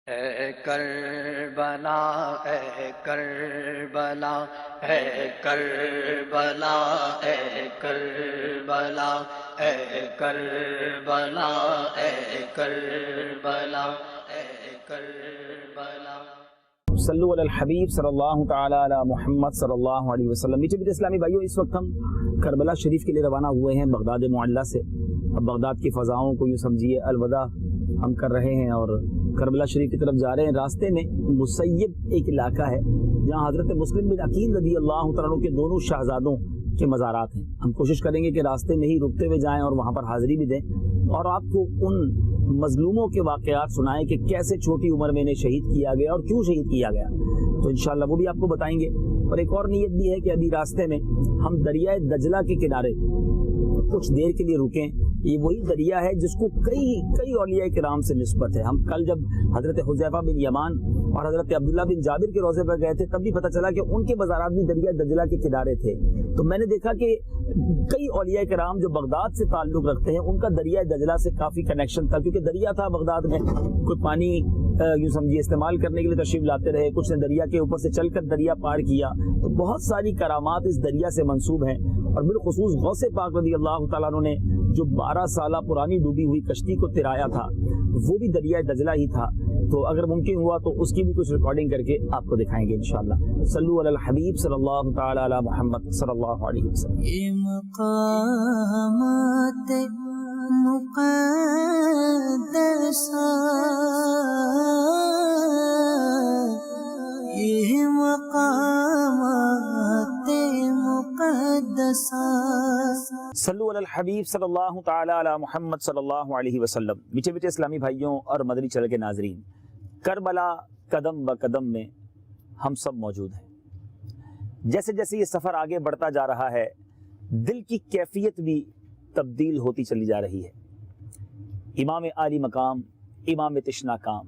اے کربلا اے کربلا اے کربلا اے کربلا اے کربلا اے کربلا اے کربلا. صلو علی الحبیب صلی اللہ تعالی علی محمد صلی اللہ علیہ وسلم. میٹھے میٹھے اسلامی بھائیوں، اس وقت ہم کربلا شریف کے لیے روانہ ہوئے ہیں بغداد معلیٰ سے. اب بغداد کی فضاؤں کو یوں سمجھیے الوداع ہم کر رہے ہیں اور کربلا شریف کی طرف جا رہے ہیں. راستے میں مسیب ایک علاقہ ہے جہاں حضرت مسلم بن عقیل رضی اللہ تعالیٰ عنہ کے دونوں شہزادوں کے مزارات ہیں. ہم کوشش کریں گے کہ راستے میں ہی رکتے ہوئے جائیں اور وہاں پر حاضری بھی دیں اور آپ کو ان مظلوموں کے واقعات سنائیں کہ کیسے چھوٹی عمر میں انہیں شہید کیا گیا اور کیوں شہید کیا گیا. تو انشاءاللہ وہ بھی آپ کو بتائیں گے. اور ایک اور نیت بھی ہے کہ ابھی راستے میں ہم دریائے دجلہ کے کنارے کچھ دیر کے لیے رکیں. یہ وہی دریا ہے جس کو کئی اولیاء کرام سے نسبت ہے. ہم کل جب حضرت حذیفہ بن یمان اور حضرت عبداللہ بن جابر کے روضے پر گئے تھے تب بھی پتہ چلا کہ ان کے مزارات بھی دریائے دجلہ کے کنارے تھے. تو میں نے دیکھا کہ کئی اولیاء کرام جو بغداد سے تعلق رکھتے ہیں ان کا دریائے دجلہ سے کافی کنیکشن تھا، کیونکہ دریا تھا بغداد میں. کوئی پانی یوں سمجھیے استعمال کرنے کے لیے تشریف لاتے رہے، کچھ نے دریا کے اوپر سے چل کر دریا پار کیا. تو بہت ساری کرامات اس دریا سے منسوب ہیں. اور بالخصوص غوث پاک رضی اللہ تعالیٰ عنہ نے جو 12 سالہ پرانی ڈوبی ہوئی کشتی کو تیرایا تھا وہ بھی دریائے دجلہ ہی تھا. تو اگر ممکن ہوا تو اس کی بھی کچھ ریکارڈنگ کر کے آپ کو دکھائیں گے انشاءاللہ. صلو علی الحبیب صلی اللہ تعالی علی محمد صلی اللہ علیہ وسلم. یہ مقامات مقدسہ، یہ مقامات مقدسہ. صلو علی الحبیب صلی اللہ تعالی علی محمد صلی اللہ علیہ وسلم. میٹھے میٹھے اسلامی بھائیوں اور مدنی چینل کے ناظرین، کربلا قدم بہ قدم میں ہم سب موجود ہیں. جیسے جیسے یہ سفر آگے بڑھتا جا رہا ہے دل کی کیفیت بھی تبدیل ہوتی چلی جا رہی ہے. امام عالی مقام، امام تشنا کام،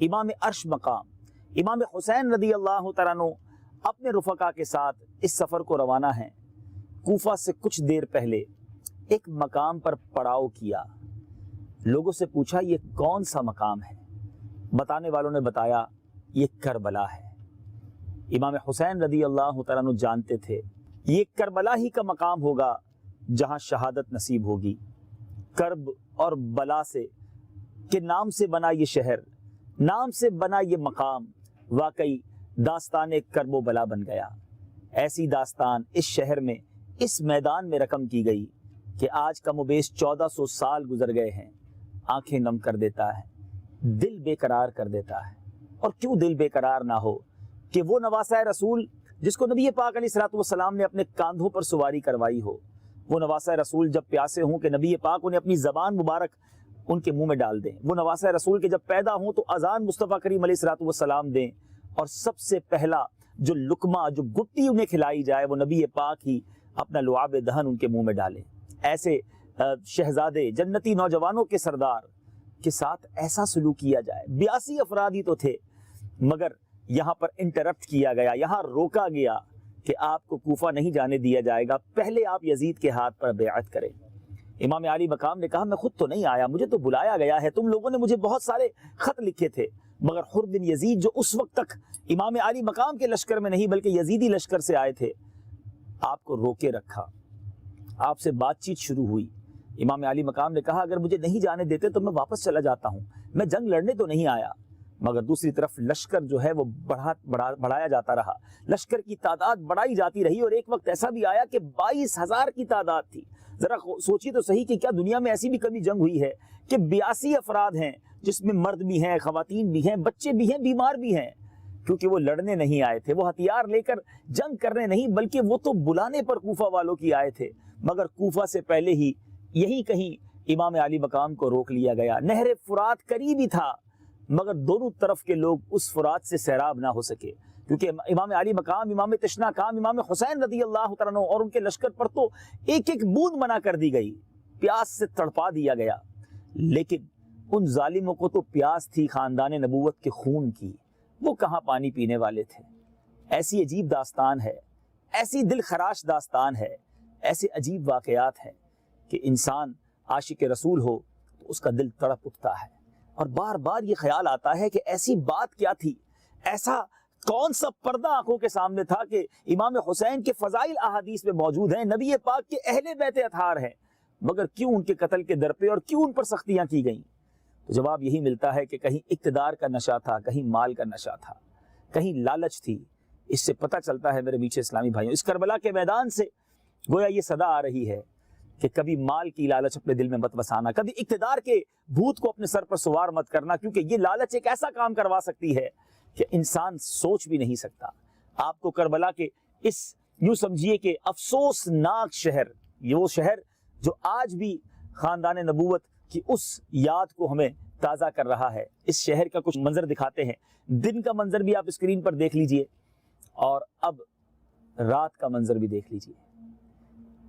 امام عرش مقام، امام حسین رضی اللہ تعالیٰ عنہ اپنے رفقا کے ساتھ اس سفر کو روانہ ہیں. کوفہ سے کچھ دیر پہلے ایک مقام پر پڑاؤ کیا. لوگوں سے پوچھا یہ کون سا مقام ہے؟ بتانے والوں نے بتایا یہ کربلا ہے. امام حسین رضی اللہ تعالیٰ عنہ جانتے تھے یہ کربلا ہی کا مقام ہوگا جہاں شہادت نصیب ہوگی. کرب اور بلا سے کہ نام سے بنا یہ شہر، نام سے بنا یہ مقام، واقعی داستان کرب و بلا بن گیا. ایسی داستان اس شہر میں، اس میدان میں رقم کی گئی کہ آج کم و بیش 1400 سال گزر گئے ہیں. آنکھیں نم کر دیتا ہے، دل بے قرار کر دیتا ہے. اور کیوں دل بے قرار نہ ہو کہ وہ نواسہ رسول جس کو نبی پاک علیہ الصلوۃ والسلام نے اپنے کاندھوں پر سواری کروائی ہو، وہ نواسہ رسول جب پیاسے ہوں کہ نبی پاک انہیں اپنی زبان مبارک ان کے منہ میں ڈال دیں. وہ نواسہ رسول کے جب پیدا ہوں تو اذان مصطفیٰ کریم علیہ الصلوۃ والسلام دیں اور سب سے پہلا جو لقمہ، جو گٹی انہیں کھلائی جائے وہ نبی پاک ہی اپنا لعاب دہن ان کے منہ میں ڈالیں. ایسے شہزادے جنتی نوجوانوں کے سردار کے ساتھ ایسا سلوک کیا جائے. 82 افراد ہی تو تھے مگر یہاں پر انٹرپٹ کیا گیا، یہاں روکا گیا کہ آپ کو کوفہ نہیں جانے دیا جائے گا، پہلے آپ یزید کے ہاتھ پر بیعت کریں. امام علی مقام نے کہا میں خود تو نہیں آیا، مجھے تو بلایا گیا ہے، تم لوگوں نے مجھے بہت سارے خط لکھے تھے، مگر حر بن یزید جو اس وقت تک امام علی مقام کے لشکر میں نہیں بلکہ یزیدی لشکر سے آئے تھے، آپ کو روکے رکھا، آپ سے بات چیت شروع ہوئی. امام علی مقام نے کہا اگر مجھے نہیں جانے دیتے تو میں واپس چلا جاتا ہوں، میں جنگ لڑنے تو نہیں آیا. مگر دوسری طرف لشکر جو ہے وہ بڑھایا جاتا رہا، لشکر کی تعداد بڑھائی جاتی رہی اور ایک وقت ایسا بھی آیا کہ 22,000 کی تعداد تھی. ذرا سوچیے تو صحیح کہ کیا دنیا میں ایسی بھی کبھی جنگ ہوئی ہے کہ 82 افراد ہیں جس میں مرد بھی ہیں، خواتین بھی ہیں، بچے بھی ہیں، بیمار بھی ہیں. کیونکہ وہ لڑنے نہیں آئے تھے، وہ ہتھیار لے کر جنگ کرنے نہیں بلکہ وہ تو بلانے پر کوفہ والوں کی آئے تھے. مگر کوفہ سے پہلے ہی یہیں کہیں امام علی مقام کو روک لیا گیا. نہر فرات قریب ہی تھا مگر دونوں طرف کے لوگ اس فرات سے سیراب نہ ہو سکے کیونکہ امام علی مقام، امام تشنا کام، امام حسین رضی اللہ تعالیٰ عنہ اور ان کے لشکر پر تو ایک ایک بوند منع کر دی گئی، پیاس سے تڑپا دیا گیا. لیکن ان ظالموں کو تو پیاس تھی خاندان نبوت کے خون کی، وہ کہاں پانی پینے والے تھے. ایسی عجیب داستان ہے، ایسی دل خراش داستان ہے، ایسے عجیب واقعات ہیں کہ انسان عاشق رسول ہو تو اس کا دل تڑپ اٹھتا ہے. اور بار بار یہ خیال آتا ہے کہ ایسی بات کیا تھی، ایسا کون سا پردہ آنکھوں کے سامنے تھا کہ امام حسین کے فضائل احادیث میں موجود ہیں، نبی پاک کے اہل بیت اطہار ہیں، مگر کیوں ان کے قتل کے در پہ اور کیوں ان پر سختیاں کی گئیں؟ تو جواب یہی ملتا ہے کہ کہیں اقتدار کا نشہ تھا، کہیں مال کا نشہ تھا، کہیں لالچ تھی۔ اس سے پتہ چلتا ہے میرے میٹھے اسلامی بھائیوں، اس کربلا کے میدان سے گویا یہ صدا آ رہی ہے کہ کبھی مال کی لالچ اپنے دل میں مت بسانا، کبھی اقتدار کے بھوت کو اپنے سر پر سوار مت کرنا، کیونکہ یہ لالچ ایک ایسا کام کروا سکتی ہے کہ انسان سوچ بھی نہیں سکتا۔ آپ کو کربلا کے اس یوں سمجھیے کہ افسوسناک شہر، یہ وہ شہر جو آج بھی خاندان نبوت کی اس یاد کو ہمیں تازہ کر رہا ہے، اس شہر کا کچھ منظر دکھاتے ہیں۔ دن کا منظر بھی آپ اسکرین پر دیکھ لیجئے اور اب رات کا منظر بھی دیکھ لیجئے۔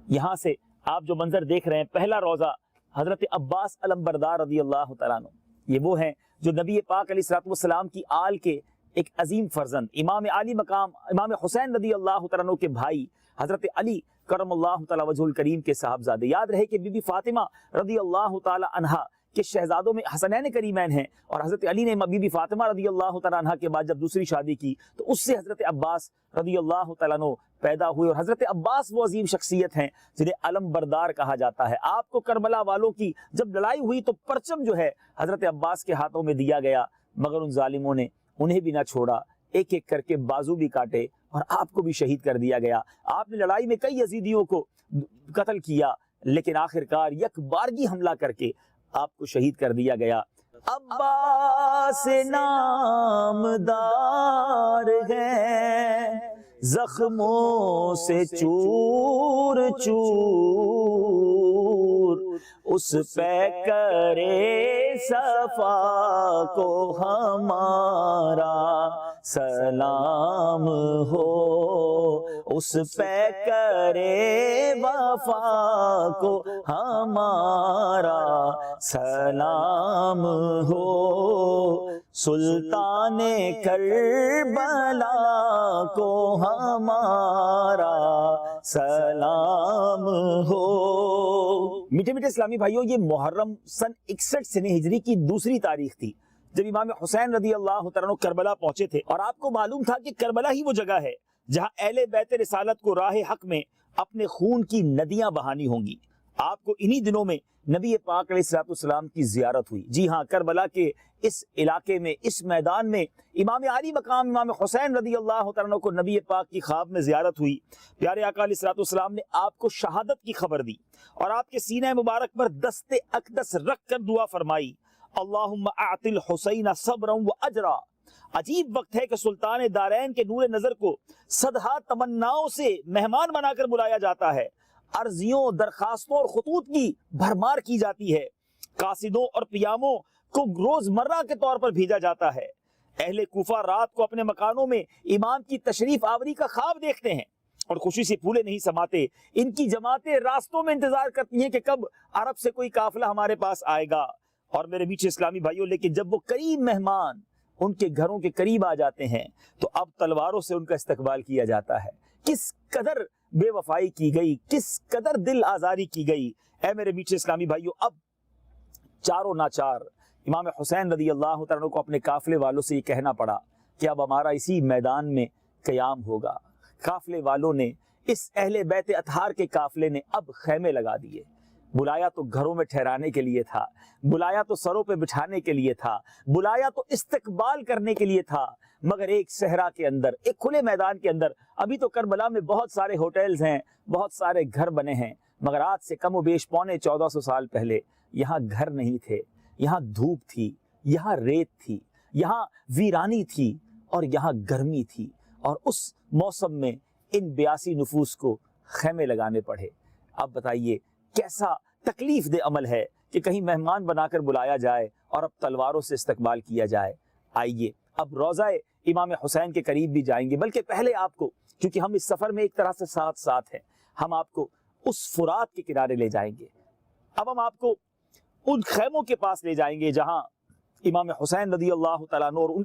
یہاں سے آپ جو منظر دیکھ رہے ہیں، پہلا روضہ حضرت عباس علمبردار رضی اللہ تعالیٰ عنہ، یہ وہ ہیں جو نبی پاک علیہ السلام کی آل کے ایک عظیم فرزند، امام عالی مقام امام حسین رضی اللہ تعالیٰ عنہ کے بھائی حضرت علی کرم اللہ تعالیٰ وجہ الکریم کے صاحبزادے۔ یاد رہے کہ بی بی فاطمہ رضی اللہ تعالیٰ عنہا کے شہزادوں میں حسنین کریمین ہیں، اور حضرت علی نے بی بی فاطمہ رضی اللہ تعالیٰ عنہا کے بعد جب دوسری شادی کی تو اس سے حضرت عباس رضی اللہ تعالیٰ عنہ پیدا ہوئے، اور حضرت عباس وہ عظیم شخصیت ہیں جنہیں علم بردار کہا جاتا ہے۔ آپ کو کربلا والوں کی جب لڑائی ہوئی تو پرچم جو ہے حضرت عباس کے ہاتھوں میں دیا گیا، مگر ان ظالموں نے انہیں بھی نہ چھوڑا، ایک ایک کر کے بازو بھی کاٹے اور آپ کو بھی شہید کر دیا گیا۔ آپ نے لڑائی میں کئی یزیدیوں کو قتل کیا، لیکن آخرکار یک بارگی حملہ کر کے آپ کو شہید کر دیا گیا۔ عباس نامدار ہے، زخموں سے چور چور، اس پہ کرے صفا کو ہمارا سلام ہو، اس پہ کرے وفا کو ہمارا سلام ہو، سلطان کربلا کو ہمارا سلام ہو۔ میٹھے میٹھے اسلامی بھائیوں، یہ محرم سن 61 سنہ ہجری کی دوسری تاریخ تھی جب امام حسین رضی اللہ تعالیٰ عنہ کربلا پہنچے تھے، اور آپ کو معلوم تھا کہ کربلا ہی وہ جگہ ہے جہاں اہل بیت رسالت کو راہ حق میں اپنے خون کی ندیاں بہانی ہوں گی۔ آپ کو انہی دنوں میں نبی پاک علیہ السلام کی زیارت ہوئی۔ جی ہاں، کربلا کے اس علاقے میں، اس میدان میں امام عالی مقام امام حسین رضی اللہ تعالیٰ عنہ کو نبی پاک کی خواب میں زیارت ہوئی۔ پیارے آقا علیہ السلام نے آپ کو شہادت کی خبر دی اور آپ کے سینہ مبارک پر دست اقدس رکھ کر دعا فرمائی، اللہم اعط الحسین صبرا و اجرا۔ عجیب وقت ہے کہ سلطان دارین کے نور نظر کو صدہا تمناؤں سے مہمان بنا کر بلایا جاتا ہے، عرضیوں، درخواستوں اور خطوط کی بھرمار کی جاتی ہے، قاصدوں اور پیاموں کو روزمرہ کے طور پر بھیجا جاتا ہے۔ اہل کوفہ رات کو اپنے مکانوں میں امام کی تشریف آوری کا خواب دیکھتے ہیں اور خوشی سے پھولے نہیں سماتے۔ ان کی جماعتیں راستوں میں انتظار کرتی ہیں کہ کب عرب سے کوئی قافلہ ہمارے پاس آئے گا۔ اور میرے میٹھے اسلامی بھائیوں، لیکن جب وہ قریب مہمان ان کے گھروں کے قریب آ جاتے ہیں تو اب تلواروں سے ان کا استقبال کیا جاتا ہے۔ کس قدر بے وفائی کی گئی، کس قدر دل آزاری کی گئی۔ اے میرے میٹھے اسلامی بھائیوں، اب چاروں ناچار امام حسین رضی اللہ تعالیٰ عنہ کو اپنے قافلے والوں سے یہ کہنا پڑا کہ اب ہمارا اسی میدان میں قیام ہوگا۔ قافلے والوں نے، اس اہل بیت اطہار کے قافلے نے اب خیمے لگا دیے۔ بلایا تو گھروں میں ٹھہرانے کے لیے تھا، بلایا تو سروں پہ بٹھانے کے لیے تھا، بلایا تو استقبال کرنے کے لیے تھا، مگر ایک صحرا کے اندر، ایک کھلے میدان کے اندر۔ ابھی تو کربلا میں بہت سارے ہوٹلز ہیں، بہت سارے گھر بنے ہیں، مگر آج سے کم و بیش 1450 سال پہلے یہاں گھر نہیں تھے، یہاں دھوپ تھی، یہاں ریت تھی، یہاں ویرانی تھی اور یہاں گرمی تھی، اور اس موسم میں ان 82 نفوس کو خیمے لگانے پڑے۔ اب بتائیے کیسا تکلیف دہ عمل ہے کہ کہیں مہمان بنا کر بلایا جائے اور اب تلواروں سے استقبال کیا جائے۔ آئیے اب روضہ امام حسین کے قریب بھی جائیں گے، بلکہ پہلے آپ کو، کیونکہ ہم اس سفر میں ایک طرح سے ساتھ ہیں، ہم آپ کو اس فرات کے کنارے لے جائیں گے۔ اب ہم آپ کو ان خیموں کے پاس لے جائیں گے جہاں امام حسین رضی اللہ تعالیٰ عنہ اور ان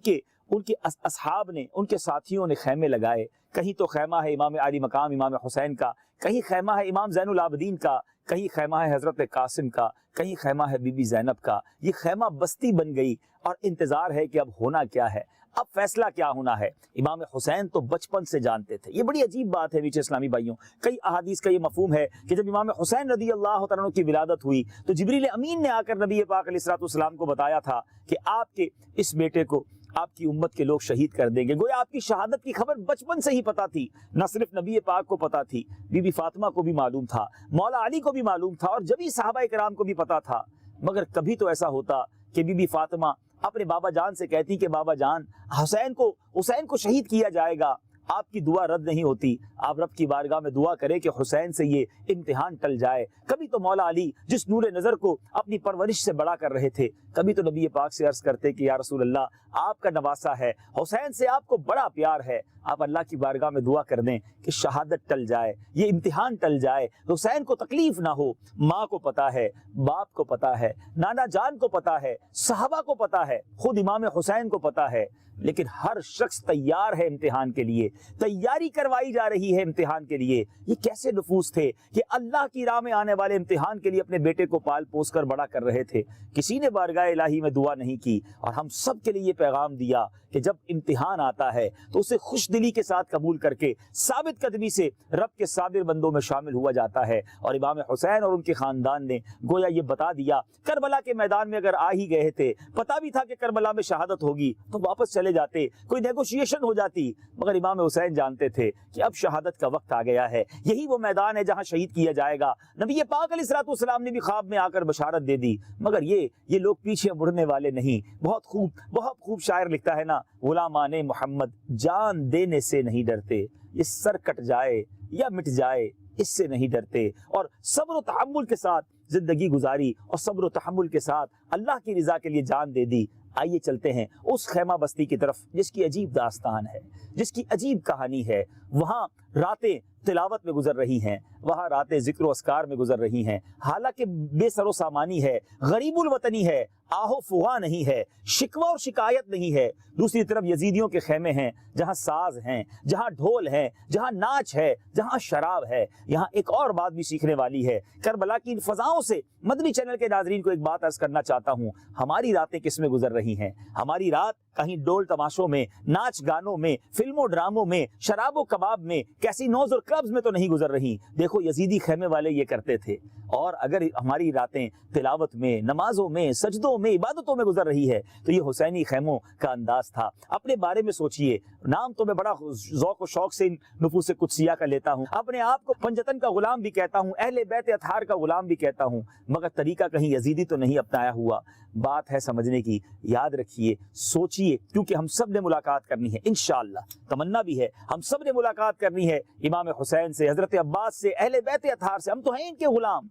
کے اصحاب نے، ان کے ساتھیوں نے خیمے لگائے۔ کہیں تو خیمہ ہے امام علی مقام امام حسین کا، کہیں خیمہ ہے امام زین العابدین کا، کہیں خیمہ ہے حضرت قاسم کا، کہیں خیمہ ہے بی بی زینب کا، یہ خیمہ بستی بن گئی اور انتظار ہے کہ اب ہونا کیا ہے، اب فیصلہ کیا ہونا ہے۔ امام حسین تو بچپن سے جانتے تھے، یہ بڑی عجیب بات ہے میٹھے اسلامی بھائیوں، کئی احادیث کا یہ مفہوم ہے کہ جب امام حسین رضی اللہ تعالیٰ عنہ کی ولادت ہوئی تو جبریل امین نے آ کر نبی پاک علیہ الصلوۃ والسلام کو بتایا تھا کہ آپ کے اس بیٹے کو آپ کی امت کے لوگ شہید کر دیں گے۔ گویا آپ کی شہادت کی خبر بچپن سے ہی پتہ تھی، نہ صرف نبی پاک کو پتہ تھی، بی بی فاطمہ کو بھی معلوم تھا، مولا علی کو بھی معلوم تھا، اور جبھی صحابہ کرام کو بھی پتہ تھا۔ مگر کبھی تو ایسا ہوتا کہ بی بی فاطمہ اپنے بابا جان سے کہتی کہ بابا جان حسین کو شہید کیا جائے گا، آپ کی دعا رد نہیں ہوتی، آپ رب کی بارگاہ میں دعا کریں کہ حسین سے یہ امتحان ٹل جائے۔ کبھی تو مولا علی جس نور نظر کو اپنی پرورش سے بڑا کر رہے تھے، کبھی تو نبی پاک سے عرض کرتے کہ یا رسول اللہ آپ کا نواسا ہے، حسین سے آپ کو بڑا پیار ہے، آپ اللہ کی بارگاہ میں دعا کر دیں کہ شہادت ٹل جائے، یہ امتحان ٹل جائے، حسین کو تکلیف نہ ہو۔ ماں کو پتا ہے، باپ کو پتا ہے، نانا جان کو پتا ہے، صحابہ کو پتا ہے، خود امام حسین کو پتا ہے، لیکن ہر شخص تیار ہے امتحان کے لیے، تیاری کروائی جا رہی ہے امتحان کے لیے۔ یہ کیسے نفوس تھے کہ اللہ کی راہ میں آنے والے امتحان کے لیے اپنے بیٹے کو پال پوس کر بڑا کر رہے تھے۔ کسی نے بارگاہ الہی میں دعا نہیں کی، اور ہم سب کے لیے یہ پیغام دیا کہ جب امتحان آتا ہے تو اسے خوش دلی کے ساتھ قبول کر کے ثابت قدمی سے رب کے صابر بندوں میں شامل ہوا جاتا ہے۔ اور امام حسین اور ان کے خاندان نے گویا یہ بتا دیا، کربلا کے میدان میں اگر آ ہی گئے تھے، پتا بھی تھا کہ کربلا میں شہادت ہوگی، تو واپس چلے جاتے، کوئی نیگوشیشن ہو جاتی، مگر امام حسین جانتے تھے کہ اب شہادت کا وقت آ گیا ہے، یہی وہ میدان ہے جہاں شہید کیا جائے گا۔ نبی پاک علیہ الصلوۃ والسلام نے بھی خواب میں آ کر بشارت دے دی، مگر یہ لوگ پیچھے مڑنے والے نہیں۔ بہت خوب شاعر لکھتا ہے نا، غلامان محمد جان دینے سے نہیں ڈرتے، یہ سر کٹ جائے یا مٹ جائے اس سے نہیں ڈرتے، اور صبر و تحمل کے ساتھ زندگی گزاری، اور صبر و تحمل کے ساتھ اللہ کی رضا کے لیے جان دے دی۔ آئیے چلتے ہیں اس خیمہ بستی کی طرف جس کی عجیب داستان ہے، جس کی عجیب کہانی ہے۔ وہاں راتیں تلاوت میں گزر رہی ہیں، وہاں راتیں ذکر و اذکار میں گزر رہی ہیں، حالانکہ بے سر و سامانی ہے، غریب الوطنی ہے، آہو فغاں نہیں ہے، شکوہ اور شکایت نہیں ہے۔ دوسری طرف یزیدیوں کے خیمے ہیں جہاں ساز ہیں، جہاں ڈھول ہیں، جہاں ناچ ہے، جہاں شراب ہے۔ یہاں ایک اور بات بھی سیکھنے والی ہے۔ کربلا کی ان فضاؤں سے مدنی چینل کے ناظرین کو ایک بات عرض کرنا چاہتا ہوں، ہماری راتیں کس میں گزر رہی ہیں؟ ہماری رات کہیں ڈول تماشوں میں، ناچ گانوں میں، فلموں ڈراموں میں، شراب و کباب میں، کیسینوز اور کلبز میں تو نہیں گزر رہی۔ دیکھو یزیدی خیمے والے یہ کرتے تھے، اور اگر ہماری راتیں تلاوت میں، نمازوں میں، سجدوں میں، عبادتوں میں گزر رہی ہے تو یہ حسینی خیموں کا انداز تھا۔ اپنے بارے میں سوچئے، نام تو میں بڑا ذوق و شوق سے نفوس قدسیہ کا لیتا ہوں، اپنے آپ کو پنجتن کا غلام بھی کہتا ہوں، اہل بیت اطہار کا غلام بھی کہتا ہوں، مگر طریقہ کہیں یزیدی تو نہیں اپنایا ہوا۔ بات ہے سمجھنے کی، یاد رکھیے، سوچئے، کیونکہ ہم سب نے ملاقات کرنی ہے انشاءاللہ، تمنا بھی ہے، ہم سب نے ملاقات کرنی ہے امام حسین سے، حضرت عباس سے، اہل بیت اطہار سے۔ ہم تو ہیں ان کے غلام،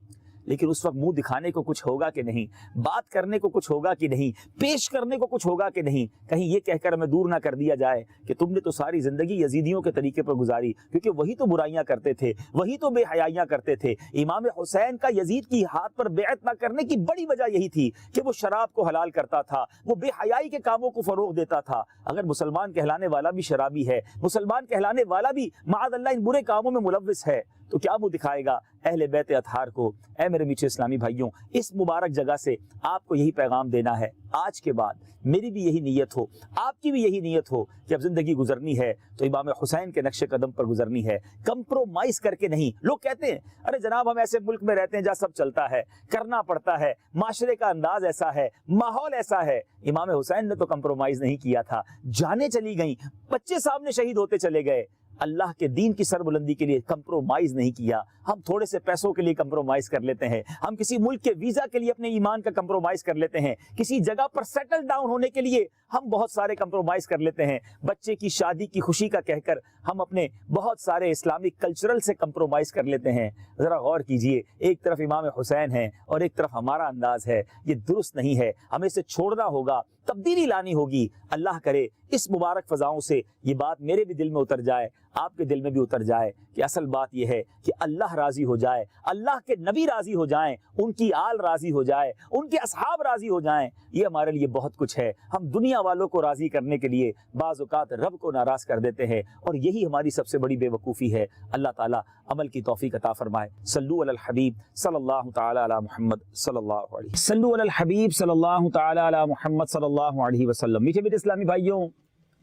لیکن اس وقت منہ دکھانے کو کچھ ہوگا کہ نہیں، بات کرنے کو کچھ ہوگا کہ نہیں، پیش کرنے کو کچھ ہوگا کہ نہیں، کہیں یہ کہہ کر ہمیں دور نہ کر دیا جائے کہ تم نے تو ساری زندگی یزیدیوں کے طریقے پر گزاری، کیونکہ وہی تو برائیاں کرتے تھے، وہی تو بے حیائیاں کرتے تھے۔ امام حسین کا یزید کی ہاتھ پر بیعت نہ کرنے کی بڑی وجہ یہی تھی کہ وہ شراب کو حلال کرتا تھا، وہ بے حیائی کے کاموں کو فروغ دیتا تھا۔ اگر مسلمان کہلانے والا بھی شرابی ہے، مسلمان کہلانے والا بھی معاذ اللہ ان برے کاموں میں ملوث ہے، تو کیا وہ دکھائے گا اہل بیت اطہار کو؟ اے میرے میٹھے اسلامی بھائیوں، اس مبارک جگہ سے آپ کو یہی پیغام دینا ہے، آج کے بعد میری بھی یہی نیت ہو، آپ کی بھی یہی نیت ہو کہ اب زندگی گزرنی ہے تو امام حسین کے نقش قدم پر گزرنی ہے، کمپرومائز کر کے نہیں۔ لوگ کہتے ہیں ارے جناب ہم ایسے ملک میں رہتے ہیں جہاں سب چلتا ہے، کرنا پڑتا ہے، معاشرے کا انداز ایسا ہے، ماحول ایسا ہے۔ امام حسین نے تو کمپرومائز نہیں کیا تھا، جانیں چلی گئیں، بچے سامنے شہید ہوتے چلے گئے، اللہ کے دین کی سربلندی کے لیے کمپرومائز نہیں کیا۔ ہم تھوڑے سے پیسوں کے لیے کمپرومائز کر لیتے ہیں، ہم کسی ملک کے ویزا کے لیے اپنے ایمان کا کمپرومائز کر لیتے ہیں، کسی جگہ پر سیٹل ڈاؤن ہونے کے لیے ہم بہت سارے کمپرومائز کر لیتے ہیں، بچے کی شادی کی خوشی کا کہہ کر ہم اپنے بہت سارے اسلامک کلچرل سے کمپرومائز کر لیتے ہیں۔ ذرا غور کیجئے، ایک طرف امام حسین ہیں اور ایک طرف ہمارا انداز ہے، یہ درست نہیں ہے، ہمیں اسے چھوڑنا ہوگا، تبدیلی لانی ہوگی۔ اللہ کرے اس مبارک فضاؤں سے یہ بات میرے بھی دل میں اتر جائے، آپ کے دل میں بھی اتر جائے کہ اصل بات یہ ہے کہ اللہ راضی ہو جائے، اللہ کے نبی راضی ہو جائیں، ان کی آل راضی ہو جائے، ان کے اصحاب راضی ہو جائیں، یہ ہمارے لیے بہت کچھ ہے۔ ہم دنیا والوں کو راضی کرنے کے لیے بعض اوقات رب کو ناراض کر دیتے ہیں، اور یہی ہماری سب سے بڑی بے وقوفی ہے۔ اللہ تعالیٰ عمل کی توفیق عطا فرمائے۔ صلو علی الحبیب صلی اللہ تعالی علی محمد صلی اللہ علیہ وسلم۔ صلو علی الحبیب صلی اللہ تعالی علی محمد صلی اللہ علیہ وسلم۔ میٹھے میٹھے اسلامی بھائیوں،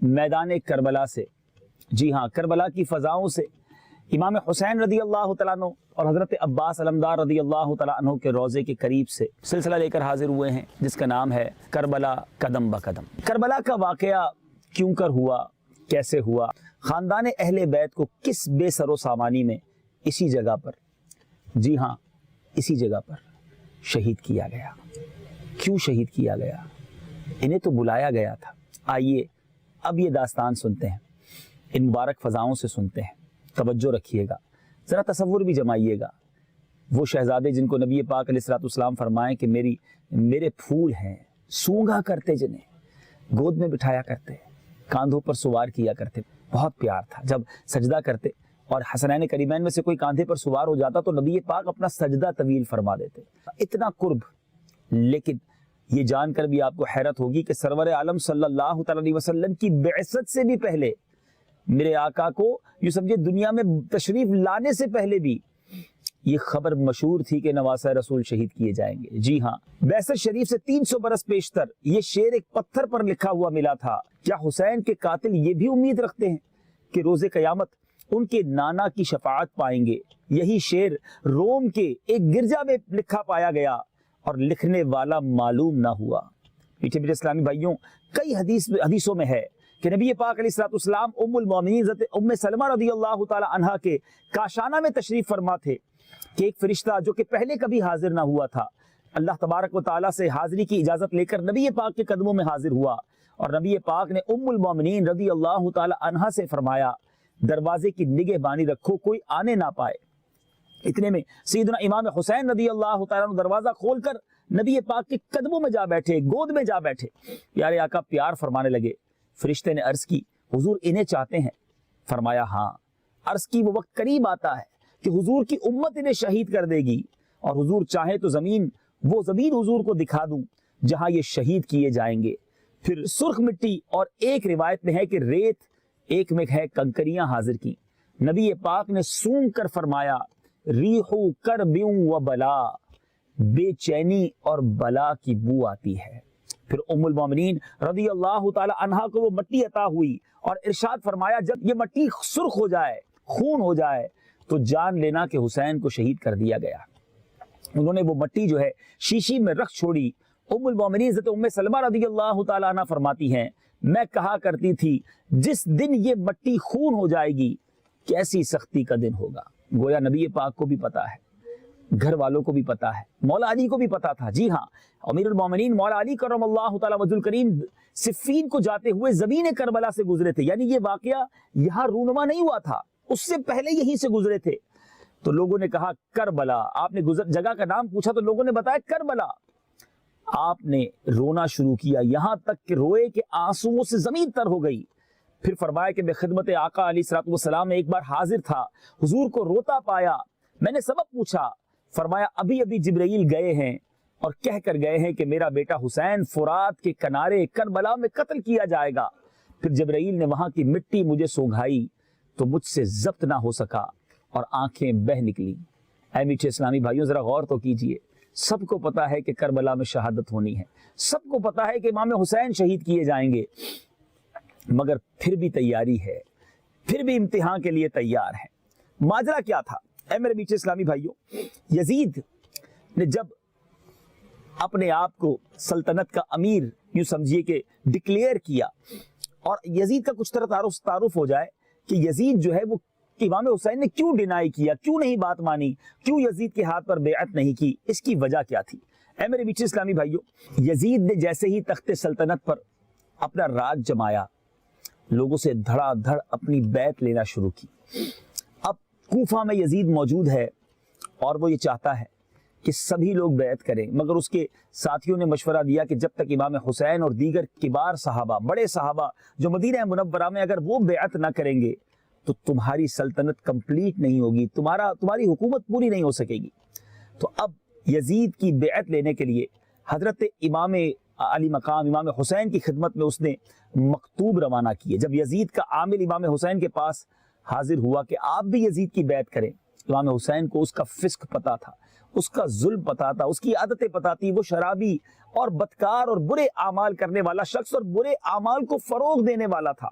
میدان کربلا سے، جی ہاں، کربلا کی فضاؤں سے، امام حسین رضی اللہ تعالیٰ عنہ اور حضرت عباس علمدار رضی اللہ تعالیٰ عنہ کے روضے کے قریب سے سلسلہ لے کر حاضر ہوئے ہیں، جس کا نام ہے کربلا قدم بقدم۔ کربلا کا واقعہ کیوں کر ہوا، کیسے ہوا، خاندان اہل بیت کو کس بے سر و سامانی میں اسی جگہ پر، جی ہاں اسی جگہ پر شہید کیا گیا۔ کیوں شہید کیا گیا؟ انہیں تو بلایا گیا تھا۔ آئیے اب یہ داستان سنتے ہیں، ان مبارک فضاؤں سے سنتے ہیں۔ توجہ رکھیے گا، ذرا تصور بھی جمائیے گا۔ وہ شہزادے جن کو نبی پاک علیہ السلام فرمائیں کہ میرے پھول ہیں، سونگا کرتے جنہیں، گود میں بٹھایا کرتے، کاندھوں پر سوار کیا کرتے، بہت پیار تھا۔ جب سجدہ کرتے اور حسنین کریمین میں سے کوئی کاندھے پر سوار ہو جاتا تو نبی پاک اپنا سجدہ طویل فرما دیتے، اتنا قرب۔ لیکن یہ جان کر بھی آپ کو حیرت ہوگی کہ سرور عالم صلی اللہ تعالی علیہ وسلم کی بعثت سے بھی پہلے، میرے آقا کو یوں سمجھے دنیا میں تشریف لانے سے پہلے بھی یہ خبر مشہور تھی کہ نواسہ رسول شہید کیے جائیں گے۔ جی ہاں، بعثت شریف سے 300 برس پیشتر یہ شعر ایک پتھر پر لکھا ہوا ملا تھا۔ کیا حسین کے قاتل یہ بھی امید رکھتے ہیں کہ روز قیامت ان کے نانا کی شفاعت پائیں گے؟ یہی شعر روم کے ایک گرجا میں لکھا پایا گیا اور لکھنے والا معلوم نہ ہوا۔ میٹھے میٹھے اسلامی بھائیوں، کئی حدیثوں میں ہے کہ نبی پاک علیہ السلام ام المومنین حضرت ام سلمہ رضی اللہ تعالی عنہا کے کاشانہ میں تشریف فرما تھے کہ ایک فرشتہ جو کہ پہلے کبھی حاضر نہ ہوا تھا، اللہ تبارک و تعالیٰ سے حاضری کی اجازت لے کر نبی پاک کے قدموں میں حاضر ہوا، اور نبی پاک نے ام المومنین رضی اللہ تعالی عنہا سے فرمایا دروازے کی نگہبانی رکھو، کوئی آنے نہ پائے۔ اتنے میں سیدنا امام حسین رضی اللہ تعالیٰ عنہ دروازہ کھول کر نبی پاک کے قدموں میں جا بیٹھے، گود میں جا بیٹھے، پیارے آقا پیار فرمانے لگے۔ فرشتے نے عرض کی حضور انہیں چاہتے ہیں؟ فرمایا ہاں۔ عرض کی وہ وقت قریب آتا ہے کہ حضور کی امت انہیں شہید کر دے گی، اور حضور چاہے تو وہ زمین حضور کو دکھا دوں جہاں یہ شہید کیے جائیں گے۔ پھر سرخ مٹی اور ایک روایت میں ہے کہ ریت، ایک میں ہے کنکریاں حاضر کی۔ نبی پاک نے سونگ کر فرمایا ریحو کربیوں و بلا، بے چینی اور بلا کی بو آتی ہے۔ پھر ام المومنین رضی اللہ تعالی عنہا کو وہ مٹی عطا ہوئی اور ارشاد فرمایا جب یہ مٹی سرخ ہو جائے، خون ہو جائے، تو جان لینا کہ حسین کو شہید کر دیا گیا۔ انہوں نے وہ مٹی جو ہے شیشی میں رکھ چھوڑی۔ ام المومنین حضرت ام سلمہ رضی اللہ تعالی عنہ فرماتی ہیں میں کہا کرتی تھی جس دن یہ مٹی خون ہو جائے گی کیسی سختی کا دن ہوگا۔ گویا نبی پاک کو بھی پتا ہے، گھر والوں کو بھی پتا ہے، مولا علی کو بھی پتا تھا۔ جی ہاں، امیر المومنین مولا علی کرم اللہ تعالی وجہ الکریم صفین کو جاتے ہوئے زمین کربلا سے گزرے تھے، یعنی یہ واقعہ یہاں رونما نہیں ہوا تھا، اس سے پہلے یہیں سے گزرے تھے۔ تو لوگوں نے کہا کربلا، آپ نے جگہ کا نام پوچھا تو لوگوں نے بتایا کربلا۔ آپ نے رونا شروع کیا، یہاں تک کہ روئے کہ آنسوؤں سے زمین تر ہو گئی۔ پھر فرمایا کہ میں خدمت آقا علیہ السلام میں ایک بار حاضر تھا، حضور کو روتا پایا، میں نے سبب پوچھا، فرمایا ابھی ابھی جبرائیل گئے ہیں اور کہہ کر گئے ہیں کہ میرا بیٹا حسین فرات کے کنارے کربلا میں قتل کیا جائے گا۔ پھر جبرائیل نے وہاں کی مٹی مجھے سونگھائی تو مجھ سے ضبط نہ ہو سکا اور آنکھیں بہہ نکلی۔ اے میٹھے اسلامی بھائیوں ذرا غور تو کیجئے، سب کو پتا ہے کہ کربلا میں شہادت ہونی ہے، سب کو پتا ہے کہ امام حسین شہید کیے جائیں گے، مگر پھر بھی تیاری ہے، پھر بھی امتحان کے لیے تیار ہے۔ ماجرا کیا تھا؟ اے میرے میٹھے اسلامی بھائیوں، یزید نے جب اپنے آپ کو سلطنت کا امیر یوں سمجھیے کہ ڈکلیئر کیا، اور یزید کا کچھ طرح تعارف ہو جائے کہ یزید جو ہے وہ امام حسین نے کیوں ڈینائی کیا، کیوں نہیں بات مانی، کیوں یزید کے ہاتھ پر بیعت نہیں کی، اس کی وجہ کیا تھی؟ اے میرے میٹھے اسلامی بھائیوں، یزید نے جیسے ہی تخت سلطنت پر اپنا راج جمایا، لوگوں سے دھڑا دھڑ اپنی بیعت لینا شروع کی۔ اب کوفہ میں یزید موجود ہے اور وہ یہ چاہتا ہے کہ سبھی لوگ بیعت کریں، مگر اس کے ساتھیوں نے مشورہ دیا کہ جب تک امام حسین اور دیگر کبار صحابہ، بڑے صحابہ جو مدینہ منورہ میں اگر وہ بیعت نہ کریں گے تو تمہاری سلطنت کمپلیٹ نہیں ہوگی، تمہاری حکومت پوری نہیں ہو سکے گی۔ تو اب یزید کی بیعت لینے کے لیے حضرت امام علی مقام امام حسین کی خدمت میں اس نے مکتوب روانہ کیے۔ جب یزید کا عامل امام حسین کے پاس حاضر ہوا کہ آپ بھی یزید کی بیعت کریں، امام حسین کو اس کا فسق پتا تھا، اس کا ظلم پتا تھا، اس کی عادتیں پتا تھی، وہ شرابی اور بدکار اور برے اعمال کرنے والا شخص اور برے اعمال کو فروغ دینے والا تھا۔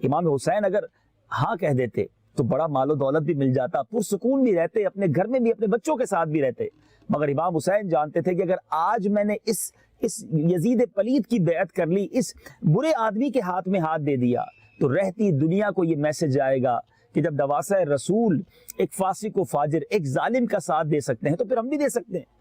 امام حسین اگر ہاں کہہ دیتے تو بڑا مال و دولت بھی مل جاتا، پرسکون بھی رہتے، اپنے گھر میں بھی اپنے بچوں کے ساتھ بھی رہتے، مگر امام حسین جانتے تھے کہ اگر آج میں نے اس یزید پلید کی بیعت کر لی، اس برے آدمی کے ہاتھ میں ہاتھ دے دیا، تو رہتی دنیا کو یہ میسج آئے گا کہ جب نواسہ رسول ایک فاسق و فاجر، ایک ظالم کا ساتھ دے سکتے ہیں تو پھر ہم بھی دے سکتے ہیں۔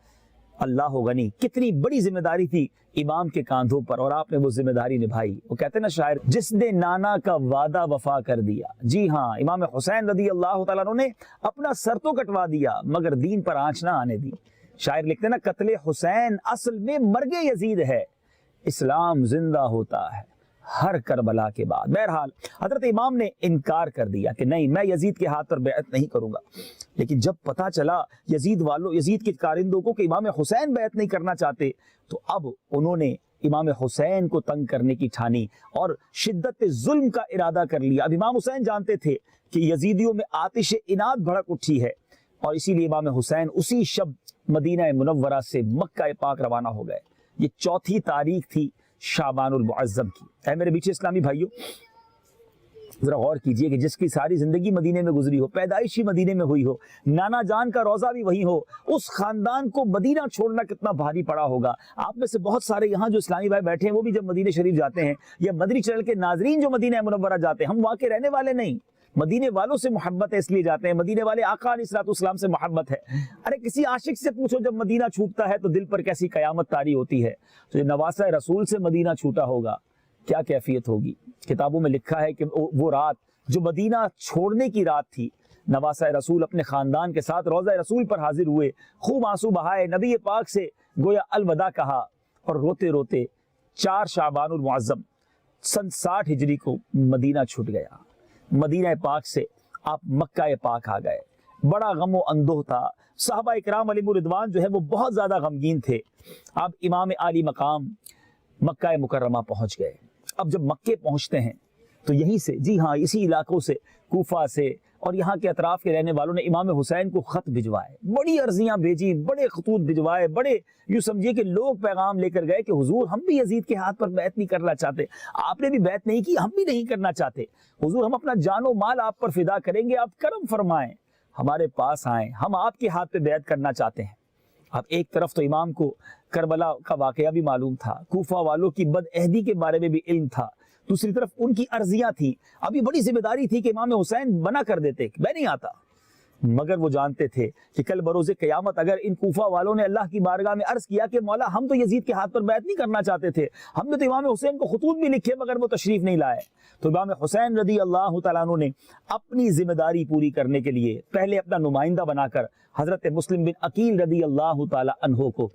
اللہ غنی، کتنی بڑی ذمہ داری تھی امام کے کاندھوں پر، اور آپ نے وہ ذمہ داری نبھائی۔ وہ کہتے ہیں نا شاعر، جس نے نانا کا وعدہ وفا کر دیا۔ جی ہاں، امام حسین رضی اللہ تعالیٰ عنہ نے اپنا سر تو کٹوا دیا مگر دین پر آنچ نہ آنے دی۔ شاعر لکھتے ہیں نا، قتل حسین اصل میں مرگ یزید ہے، اسلام زندہ ہوتا ہے ہر کربلا کے بعد۔ بہرحال حضرت امام نے انکار کر دیا کہ نہیں، میں یزید کے ہاتھ پر بیعت نہیں کروں گا۔ لیکن جب پتا چلا یزید کے کارندوں کو کہ امام حسین بیعت نہیں کرنا چاہتے، تو اب انہوں نے امام حسین کو تنگ کرنے کی ٹھانی اور شدت ظلم کا ارادہ کر لیا۔ اب امام حسین جانتے تھے کہ یزیدیوں میں آتش اناد بھڑک اٹھی ہے، اور اسی لیے امام حسین اسی شب مدینہ منورہ سے مکہ پاک روانہ ہو گئے۔ یہ 4 تاریخ تھی شعبان المعظم کی۔ اے میرے بیچے اسلامی بھائیوں، ذرا غور کیجئے کہ جس کی ساری زندگی مدینے میں گزری ہو، پیدائش ہی مدینے میں ہوئی ہو، نانا جان کا روزہ بھی وہی ہو، اس خاندان کو مدینہ چھوڑنا کتنا بھاری پڑا ہوگا۔ آپ میں سے بہت سارے یہاں جو اسلامی بھائی بیٹھے ہیں وہ بھی جب مدینہ شریف جاتے ہیں، یا مدنی چینل کے ناظرین جو مدینہ منورہ جاتے ہیں، ہم وہاں کے رہنے والے نہیں، مدینے والوں سے محبت ہے اس لیے جاتے ہیں، مدینے والے آقا علیہ الصلوۃ والسلام سے محبت ہے۔ ارے کسی عاشق سے پوچھو جب مدینہ چھوٹتا ہے تو دل پر کیسی قیامت طاری ہوتی ہے، تو نواسہ رسول سے مدینہ چھوٹا ہوگا کیا کیفیت ہوگی۔ کتابوں میں لکھا ہے کہ وہ رات جو مدینہ چھوڑنے کی رات تھی، نواسہ رسول اپنے خاندان کے ساتھ روضہ رسول پر حاضر ہوئے، خوب آنسو بہائے، نبی پاک سے گویا الوداع کہا، اور روتے روتے 4 شعبان المعظم سن 60 ہجری کو مدینہ چھوٹ گیا۔ مدینہ پاک سے آپ مکہ پاک آ گئے۔ بڑا غم و اندوہ تھا، صحابہ اکرام علیہم الرضوان جو ہے وہ بہت زیادہ غمگین تھے۔ آپ امام علی مقام مکہ مکرمہ پہنچ گئے۔ اب جب مکے پہنچتے ہیں تو یہیں سے، جی ہاں، اسی علاقوں سے، کوفہ سے اور یہاں کے اطراف کے رہنے والوں نے امام حسین کو خط بھجوائے، بڑی عرضیاں بھیجی، بڑے خطوط بھجوائے، بڑے یوں سمجھیے کہ لوگ پیغام لے کر گئے کہ حضور ہم بھی یزید کے ہاتھ پر بیعت نہیں کرنا چاہتے، آپ نے بھی بیعت نہیں کی، ہم بھی نہیں کرنا چاہتے، حضور ہم اپنا جان و مال آپ پر فدا کریں گے، آپ کرم فرمائیں، ہمارے پاس آئیں، ہم آپ کے ہاتھ پہ بیعت کرنا چاہتے ہیں۔ اب ایک طرف تو امام کو کربلا کا واقعہ بھی معلوم تھا، کوفہ والوں کی بدعہدی کے بارے میں بھی علم تھا، دوسری طرف ان کی عرضیاں تھیں۔ اب یہ بڑی ذمہ داری تھی کہ امام حسین منع کر دیتے کہ میں نہیں آتا، مگر وہ جانتے تھے کہ کل بروز قیامت اگر ان کوفہ والوں نے اللہ کی بارگاہ میں عرض کیا کہ مولا ہم تو یزید کے ہاتھ پر بیعت نہیں کرنا چاہتے تھے، ہم نے تو امام حسین کو خطوط بھی لکھے مگر وہ تشریف نہیں لائے، تو امام حسین رضی اللہ تعالیٰ عنہ نے اپنی ذمہ داری پوری کرنے کے لیے پہلے اپنا نمائندہ بنا کر حضرت مسلم بن عقیل رضی اللہ تعالیٰ عنہ کو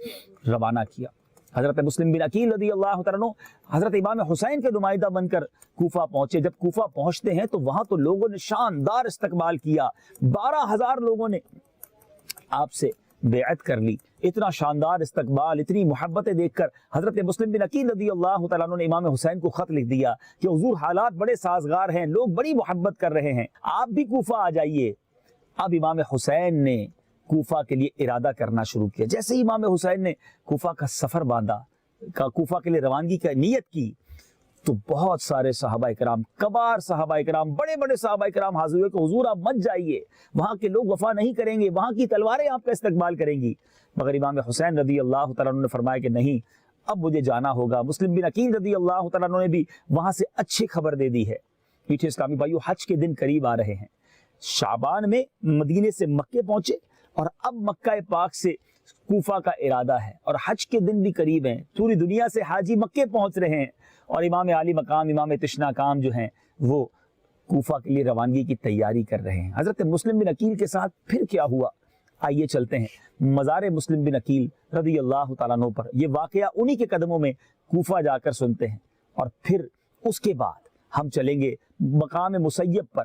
روانہ کیا۔ حضرت مسلم بن عقیل رضی اللہ تعالیٰ عنہ حضرت امام حسین کے نمائندہ بن کر کوفہ پہنچے۔ جب کوفہ پہنچتے ہیں تو وہاں تو لوگوں نے شاندار استقبال کیا، 12,000 لوگوں نے آپ سے بیعت کر لی۔ اتنا شاندار استقبال، اتنی محبتیں دیکھ کر حضرت مسلم بن عقیل رضی اللہ تعالیٰ عنہ نے امام حسین کو خط لکھ دیا کہ حضور حالات بڑے سازگار ہیں، لوگ بڑی محبت کر رہے ہیں، آپ بھی کوفہ آ جائیے۔ اب امام حسین نے کوفہ کے لیے ارادہ کرنا شروع کیا۔ جیسے ہی امام حسین نے کوفہ کا سفر باندھا، کوفہ کے لیے روانگی کا نیت کی، تو بہت سارے صحابہ کرام، کبار صحابہ کرام، بڑے بڑے صحابہ کرام حاضر ہوئے کہ حضور آپ مت جائیے، وہاں کے لوگ وفا نہیں کریں گے، وہاں کی تلواریں آپ کا استقبال کریں گی۔ مگر امام حسین رضی اللہ تعالیٰ عنہ نے فرمایا کہ نہیں، اب مجھے جانا ہوگا۔ مسلم بن عقیل رضی اللہ تعالیٰ عنہ نے بھی وہاں سے اچھی خبر دے دی ہے۔ میٹھے اسلامی بھائیو، حج کے دن قریب آ رہے ہیں۔ شعبان میں مدینے سے مکے پہنچے اور اب مکہ پاک سے کوفہ کا ارادہ ہے، اور حج کے دن بھی قریب ہیں، پوری دنیا سے حاجی مکے پہنچ رہے ہیں، اور امام علی مقام، امام تشنا کام جو ہیں وہ کوفہ کے لیے روانگی کی تیاری کر رہے ہیں۔ حضرت مسلم بن عقیل کے ساتھ پھر کیا ہوا، آئیے چلتے ہیں مزار مسلم بن عقیل رضی اللہ تعالیٰ عنہ پر۔ یہ واقعہ انہی کے قدموں میں کوفہ جا کر سنتے ہیں، اور پھر اس کے بعد ہم چلیں گے مقام مسیب پر،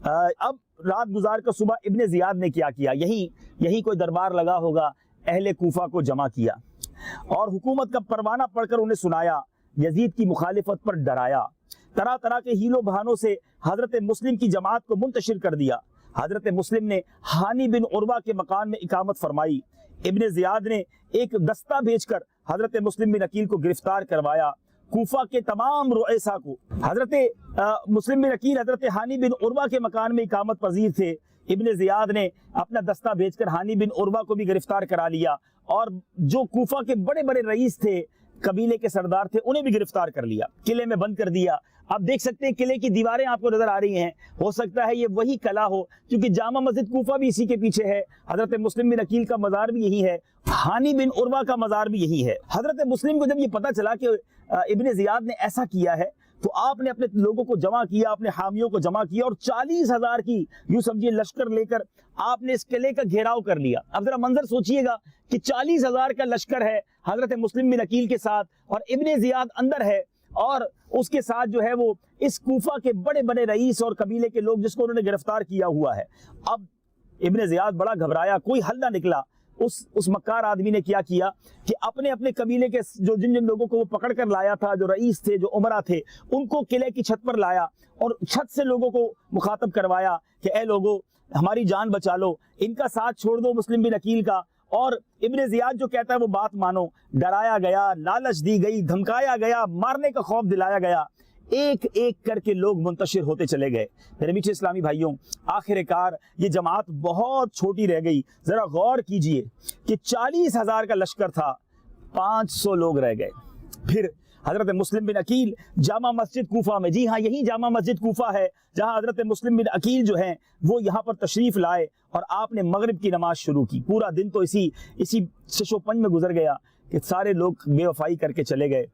اب رات گزار کر صبح ابن زیاد نے کیا کیا، یہی کوئی دربار لگا ہوگا، اہل کوفہ کو جمع کیا اور حکومت کا پروانہ پڑھ کر انہیں سنایا، یزید کی مخالفت پر ڈرایا، طرح طرح کے ہیلو بہانوں سے حضرت مسلم کی جماعت کو منتشر کر دیا۔ حضرت مسلم نے ہانی بن عروہ کے مکان میں اقامت فرمائی۔ ابن زیاد نے ایک دستہ بھیج کر حضرت مسلم بن عقیل کو گرفتار کروایا۔ کوفہ کے تمام رؤساء کو، حضرت مسلم بن عقیل حضرت ہانی بن عروہ کے مکان میں اقامت پذیر تھے، ابن زیاد نے اپنا دستہ بھیج کر ہانی بن عروہ کو بھی گرفتار کرا لیا، اور جو کوفہ کے بڑے بڑے رئیس تھے، قبیلے کے سردار تھے، انہیں بھی گرفتار کر لیا، قلعے میں بند کر دیا۔ آپ دیکھ سکتے ہیں قلعے کی دیواریں آپ کو نظر آ رہی ہیں، ہو سکتا ہے یہ وہی قلعہ ہو، کیونکہ جامع مسجد کوفہ بھی اسی کے پیچھے ہے، حضرت مسلم بن عقیل کا مزار بھی یہی ہے، ہانی بن عروہ کا مزار بھی یہی ہے۔ حضرت مسلم کو جب یہ پتا چلا کہ ابن زیاد نے ایسا کیا ہے تو آپ نے اپنے لوگوں کو جمع کیا، اپنے حامیوں کو جمع کیا، اور 40,000 کی یوں سمجھیے لشکر لے کر آپ نے اس قلعے کا گھیراؤ کر لیا۔ اب ذرا منظر سوچئے گا کہ 40,000 کا لشکر ہے حضرت مسلم بن عقیل کے ساتھ، اور ابن زیاد اندر ہے، اور اس کے ساتھ جو ہے وہ اس کوفہ کے بڑے بڑے رئیس اور قبیلے کے لوگ جس کو انہوں نے گرفتار کیا ہوا ہے۔ اب ابن زیاد بڑا گھبرایا، کوئی حل نہ نکلا۔ اس مکار آدمی نے کیا کیا کہ اپنے قبیلے کے جن لوگوں کو وہ پکڑ کر لایا تھا، جو رئیس تھے، جو عمرہ تھے، ان کو قلعے کی چھت پر لایا اور چھت سے لوگوں کو مخاطب کروایا کہ اے لوگو، ہماری جان بچا لو، ان کا ساتھ چھوڑ دو مسلم بن عقیل کا، اور ابن زیاد جو کہتا ہے وہ بات مانو۔ ڈرایا گیا، لالچ دی گئی، دھمکایا گیا، مارنے کا خوف دلایا گیا، ایک ایک کر کے لوگ منتشر ہوتے چلے گئے۔ میرے میٹھے اسلامی بھائیوں، آخر کار یہ جماعت بہت چھوٹی رہ گئی۔ ذرا غور کیجئے کہ 40,000 کا لشکر تھا، 500 لوگ رہ گئے۔ پھر حضرت مسلم بن عقیل جامع مسجد کوفہ میں، جی ہاں یہی جامع مسجد کوفہ ہے جہاں حضرت مسلم بن عقیل جو ہیں وہ یہاں پر تشریف لائے، اور آپ نے مغرب کی نماز شروع کی۔ پورا دن تو اسی شش و پنج میں گزر گیا کہ سارے لوگ بے وفائی کر کے چلے گئے۔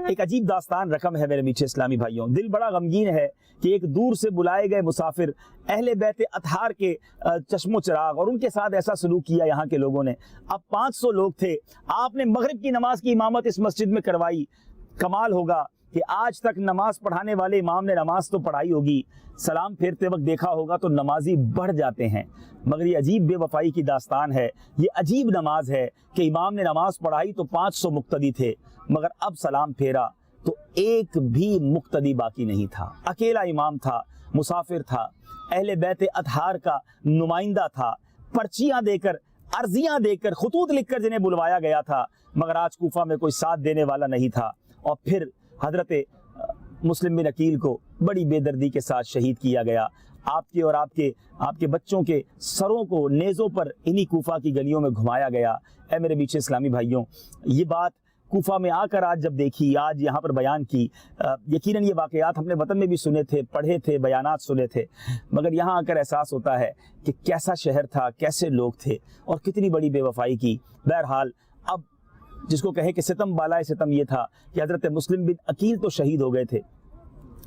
ایک عجیب داستان رقم ہے میرے میٹھے اسلامی بھائیوں، دل بڑا غمگین ہے کہ ایک دور سے بلائے گئے مسافر اہل بیت اطہار کے چشم و چراغ، اور ان کے ساتھ ایسا سلوک کیا یہاں کے لوگوں نے۔ اب 500 لوگ تھے، آپ نے مغرب کی نماز کی امامت اس مسجد میں کروائی۔ کمال ہوگا کہ آج تک نماز پڑھانے والے امام نے نماز تو پڑھائی ہوگی، سلام پھیرتے وقت دیکھا ہوگا تو نمازی بڑھ جاتے ہیں، مگر یہ عجیب بے وفائی کی داستان ہے، یہ عجیب نماز ہے کہ امام نے نماز پڑھائی تو 500 مقتدی تھے، مگر اب سلام پھیرا تو ایک بھی مقتدی باقی نہیں تھا، اکیلا امام تھا، مسافر تھا، اہل بیت اطہار کا نمائندہ تھا، پرچیاں دے کر، عرضیاں دے کر، خطوط لکھ کر جنہیں بلوایا گیا تھا، مگر آج کوفہ میں کوئی ساتھ دینے والا نہیں تھا۔ اور پھر حضرت مسلم بن عقیل کو بڑی بے دردی کے ساتھ شہید کیا گیا۔ آپ کے اور آپ کے بچوں کے سروں کو نیزوں پر انہی کوفہ کی گلیوں میں گھمایا گیا۔ اے میرے میٹھے اسلامی بھائیوں، یہ بات کوفہ میں آ کر آج جب دیکھی، آج یہاں پر بیان کی، یقیناً یہ واقعات ہم نے وطن میں بھی سنے تھے، پڑھے تھے، بیانات سنے تھے، مگر یہاں آ کر احساس ہوتا ہے کہ کیسا شہر تھا، کیسے لوگ تھے، اور کتنی بڑی بے وفائی کی۔ بہرحال اب جس کو کہے کہ ستم بالائے ستم یہ تھا کہ حضرت مسلم بن عقیل تو شہید ہو گئے تھے،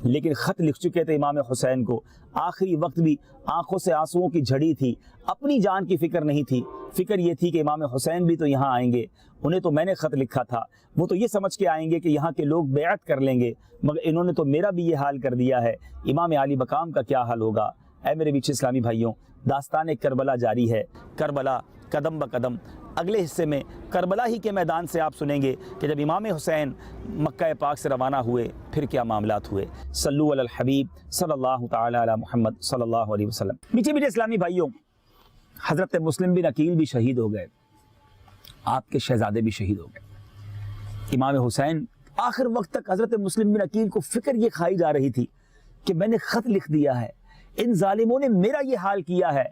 لیکن خط لکھ چکے تھے امام حسین کو، آخری وقت بھی آنکھوں سے آنسوؤں کی جھڑی تھی، اپنی جان کی فکر نہیں تھی، فکر یہ تھی کہ امام حسین بھی تو یہاں آئیں گے، انہیں تو میں نے خط لکھا تھا، وہ تو یہ سمجھ کے آئیں گے کہ یہاں کے لوگ بیعت کر لیں گے، مگر انہوں نے تو میرا بھی یہ حال کر دیا ہے، امام علی مقام کا کیا حال ہوگا۔ اے میرے میٹھے اسلامی بھائیوں، داستان کربلا جاری ہے، کربلا قدم بقدم۔ اگلے حصے میں کربلا ہی کے میدان سے آپ سنیں گے کہ جب امام حسین مکہ پاک سے روانہ ہوئے پھر کیا معاملات ہوئے۔ صلو علی الحبیب صلی اللہ تعالی علی محمد صلی اللہ علیہ وسلم۔ میٹھے میٹھے اسلامی بھائیوں، حضرت مسلم بن عقیل بھی شہید ہو گئے، آپ کے شہزادے بھی شہید ہو گئے۔ امام حسین آخر وقت تک حضرت مسلم بن عقیل کو فکر یہ کھائی جا رہی تھی کہ میں نے خط لکھ دیا ہے، ان ظالموں نے میرا یہ حال کیا ہے،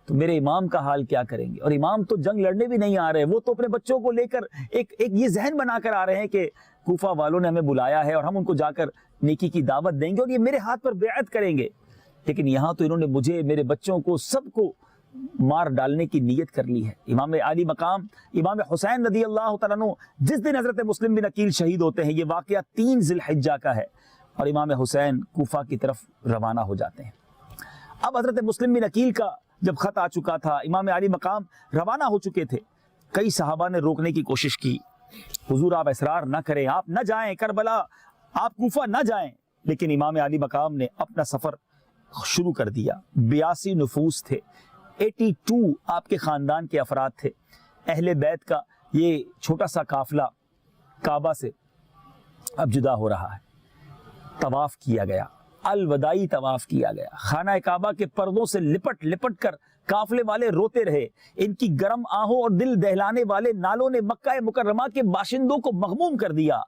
تو میرے امام کا حال کیا کریں گے۔ اور امام تو جنگ لڑنے بھی نہیں آ رہے، وہ تو اپنے بچوں کو لے کر ایک یہ ذہن بنا کر آ رہے ہیں کہ کوفہ والوں نے ہمیں بلایا ہے اور ہم ان کو جا کر نیکی کی دعوت دیں گے اور یہ میرے ہاتھ پر بیعت کریں گے، لیکن یہاں تو انہوں نے مجھے، میرے بچوں کو، سب کو مار ڈالنے کی نیت کر لی ہے۔ امام علی مقام امام حسین رضی اللہ تعالیٰ عنہ جس دن حضرت مسلم بن عقیل شہید ہوتے ہیں، یہ واقعہ 3 ذی الحجہ کا ہے، اور امام حسین کوفہ کی طرف روانہ ہو جاتے ہیں۔ اب حضرت مسلم بن عقیل کا جب خط آ چکا تھا، امام علی مقام روانہ ہو چکے تھے، کئی صحابہ نے روکنے کی کوشش کی، حضور آپ اصرار نہ کریں، آپ نہ جائیں کربلا، آپ کوفہ نہ جائیں، لیکن امام علی مقام نے اپنا سفر شروع کر دیا. 82 نفوس تھے, 82 آپ کے خاندان کے افراد تھے. اہل بیت کا یہ چھوٹا سا قافلہ کعبہ سے اب جدا ہو رہا ہے. طواف کیا گیا, الوداعی طواف کیا گیا. خانہ کعبہ کے پردوں سے لپٹ لپٹ کر قافلے والے روتے رہے. ان کی گرم آہوں اور دل دہلانے والے نالوں نے مکہ مکرمہ کے باشندوں کو مغموم کر دیا.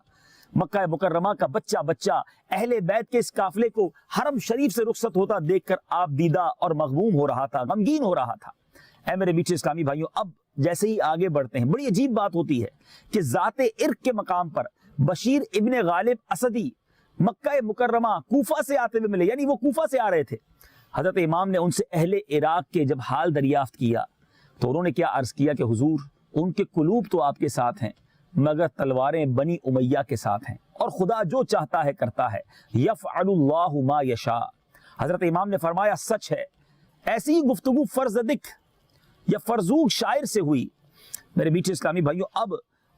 مکہ مکرمہ کا بچہ بچہ اہل بیت کے اس قافلے کو حرم شریف سے رخصت ہوتا دیکھ کر آپ دیدہ اور مغموم ہو رہا تھا, غمگین ہو رہا تھا. اے میرے میٹھے اسلامی بھائیوں, اب جیسے ہی آگے بڑھتے ہیں, بڑی عجیب بات ہوتی ہے کہ ذات عرق کے مقام پر بشیر ابن غالب اسدی مکہ مکرمہ کوفہ سے آتے ہوئے ملے, یعنی وہ کوفہ سے آ رہے تھے. حضرت امام نے ان سے اہل عراق کے جب حال دریافت کیا تو انہوں نے کیا عرض کیا کہ حضور, ان کے قلوب تو آپ کے ساتھ ہیں مگر تلواریں بنی امیہ کے ساتھ ہیں, اور خدا جو چاہتا ہے کرتا ہے. یفعل اللہ ما یشاء. حضرت امام نے فرمایا سچ ہے. ایسی ہی گفتگو فرزدک یا فرزوق شاعر سے ہوئی. میرے میٹھے اسلامی بھائیوں, اب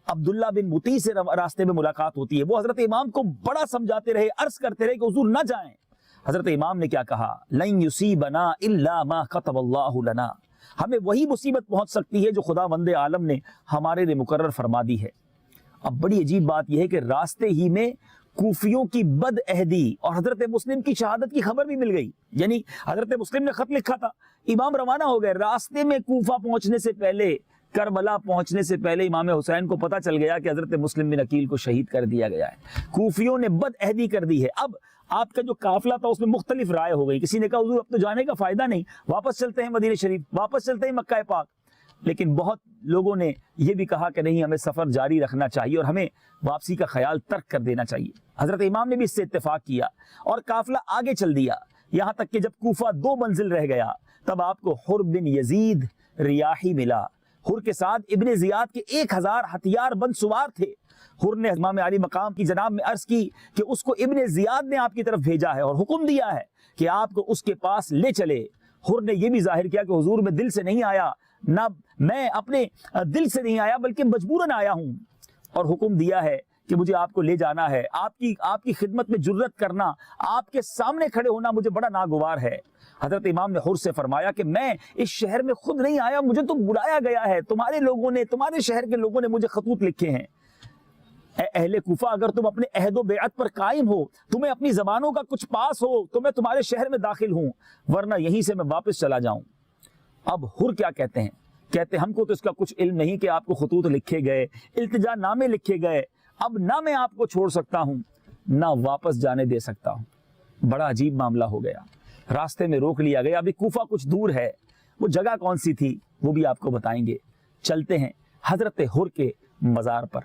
عبداللہ بن مطیع سے راستے میں ملاقات ہوتی ہے. وہ حضرت امام کو بڑا سمجھاتے رہے, عرض کرتے رہے کہ حضور نہ جائیں. حضرت امام نے کیا کہا, لن یصیبنا الا ما کتب اللہ لنا. ہمیں وہی مصیبت پہنچ سکتی ہے جو خدا وند عالم نے ہمارے لیے مقرر فرما دی ہے. اب بڑی عجیب بات یہ ہے کہ راستے ہی میں کوفیوں کی بد عہدی اور حضرت مسلم کی شہادت کی خبر بھی مل گئی. یعنی حضرت مسلم نے خط لکھا تھا, امام روانہ ہو گئے. راستے میں کوفہ پہنچنے سے پہلے, کربلا پہنچنے سے پہلے امام حسین کو پتہ چل گیا کہ حضرت مسلم بن عقیل کو شہید کر دیا گیا ہے. کوفیوں نے بد عہدی کر دی ہے. اب آپ کا جو قافلہ تھا اس میں مختلف رائے ہو گئی. کسی نے کہا حضور اب تو جانے کا فائدہ نہیں, واپس چلتے ہیں مدینہ شریف, واپس چلتے ہیں مکہ پاک. لیکن بہت لوگوں نے یہ بھی کہا کہ نہیں, ہمیں سفر جاری رکھنا چاہیے اور ہمیں واپسی کا خیال ترک کر دینا چاہیے. حضرت امام نے بھی اس سے اتفاق کیا اور قافلہ آگے چل دیا, یہاں تک کہ جب کوفہ 2 منزل رہ گیا تب آپ کو حر بن یزید ریاحی ملا. حر کے ساتھ ابن زیاد کے 1000 ہتھیار بند سوار تھے. حر نے امام علی مقام کی جناب میں عرض کی کہ اس کو ابن زیاد نے آپ کی طرف بھیجا ہے اور حکم دیا ہے کہ آپ کو اس کے پاس لے چلے. حر نے یہ بھی ظاہر کیا کہ حضور میں دل سے نہیں آیا, نہ میں اپنے دل سے نہیں آیا بلکہ مجبوراً آیا ہوں, اور حکم دیا ہے کہ مجھے آپ کو لے جانا ہے. آپ کی خدمت میں جرت کرنا, آپ کے سامنے کھڑے ہونا مجھے بڑا ناگوار ہے. حضرت امام نے حر سے فرمایا کہ میں اس شہر میں خود نہیں آیا, مجھے تو بلایا گیا ہے. تمہارے لوگوں نے, تمہارے شہر کے لوگوں نے مجھے خطوط لکھے ہیں. اے اہل کوفہ, اگر تم اپنے عہد و بیعت پر قائم ہو, تمہیں اپنی زبانوں کا کچھ پاس ہو تو میں تمہارے شہر میں داخل ہوں, ورنہ یہیں سے میں واپس چلا جاؤں. اب حر کیا کہتے ہیں, کہتے ہم کو تو اس کا کچھ علم نہیں کہ آپ کو خطوط لکھے گئے, التجا نامے لکھے گئے. اب نہ میں آپ کو چھوڑ سکتا ہوں نہ واپس جانے دے سکتا ہوں. بڑا عجیب معاملہ ہو گیا. راستے میں روک لیا گیا. ابھی کوفہ کچھ دور ہے, وہ جگہ کون سی تھی وہ بھی آپ کو بتائیں گے. چلتے ہیں حضرت حر کے مزار پر.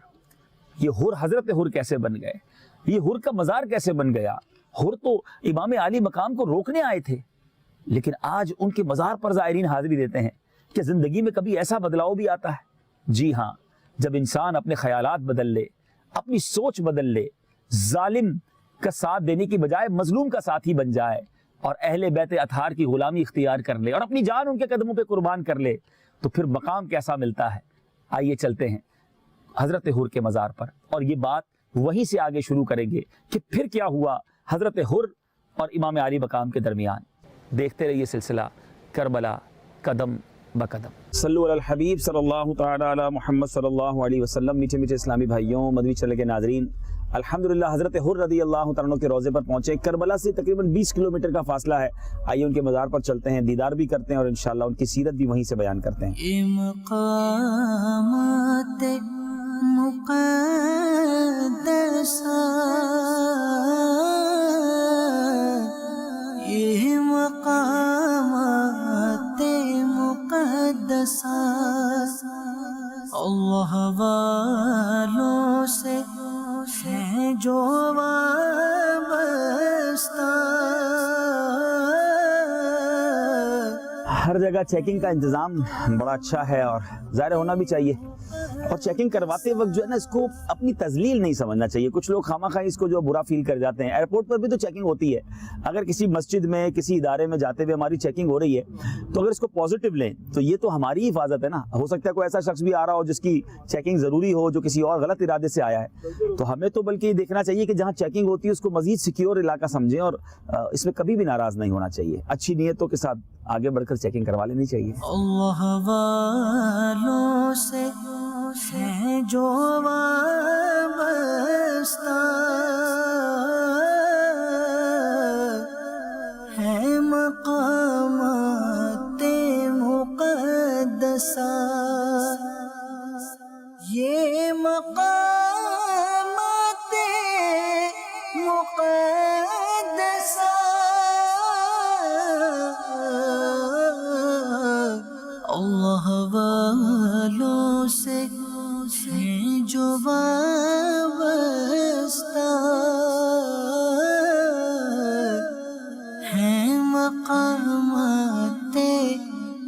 یہ حر, حضرت حر کیسے بن گئے, یہ حر کا مزار کیسے بن گیا. حر تو امام علی مقام کو روکنے آئے تھے, لیکن آج ان کے مزار پر زائرین حاضری دیتے ہیں. کہ زندگی میں کبھی ایسا بدلاؤ بھی آتا ہے. جی ہاں, جب انسان اپنے خیالات بدل لے, اپنی سوچ بدل لے, ظالم کا ساتھ دینے کی بجائے مظلوم کا ساتھی بن جائے اور اہل بیت اطہار کی غلامی اختیار کر لے اور اپنی جان ان کے قدموں پہ قربان کر لے, تو پھر مقام کیسا ملتا ہے. آئیے چلتے ہیں حضرت حر کے مزار پر, اور یہ بات وہیں سے آگے شروع کریں گے کہ پھر کیا ہوا حضرت حر اور امام علی مقام کے درمیان. دیکھتے رہیے سلسلہ کربلا قدم بقدم. صلو علی الحبیب صلی اللہ تعالی علی محمد صلی اللہ علیہ وسلم. میٹھے میٹھے اسلامی بھائیوں, مدنی چینل کے ناظرین, الحمدللہ حضرت حر رضی اللہ تعالیٰ عنہ کے روضے پر پہنچے. کربلا سے تقریباً 20 کلومیٹر کا فاصلہ ہے. آئیے ان کے مزار پر چلتے ہیں, دیدار بھی کرتے ہیں اور انشاءاللہ ان کی سیرت بھی وہیں سے بیان کرتے ہیں. مقامات مقدسہ, یہ مقامات مقدسہ اللہ والوں سے ہیں جو وابستہ. ہر جگہ چیکنگ کا انتظام بڑا اچھا ہے اور ظاہر ہونا بھی چاہیے. اور چیکنگ کرواتے وقت جو ہے نا اس کو اپنی تذلیل نہیں سمجھنا چاہیے. کچھ لوگ خواہ اس کو جو برا فیل کر جاتے ہیں. ایئرپورٹ پر بھی تو چیکنگ ہوتی ہے. اگر کسی مسجد میں کسی ادارے میں جاتے ہوئے ہماری چیکنگ ہو رہی ہے تو اگر اس کو پازیٹیو لیں تو یہ تو ہماری حفاظت ہے نا. ہو سکتا ہے کوئی ایسا شخص بھی آ رہا ہو جس کی چیکنگ ضروری ہو, جو کسی اور غلط ارادے سے آیا ہے. تو ہمیں تو بلکہ یہ دیکھنا چاہیے کہ جہاں چیکنگ ہوتی ہے اس کو مزید سیکیور علاقہ سمجھیں اور اس میں کبھی بھی ناراض نہیں ہونا چاہیے. اچھی نیتوں کے ساتھ آگے بڑھ کر چیکنگ کروا لینی چاہیے. اللہ والوں سے ہے جو وابستہ ہے مقامات مقدسہ, یہ مقامات مقدسہ اللہ والوں سے ہے جو وابستہ ہے مقامات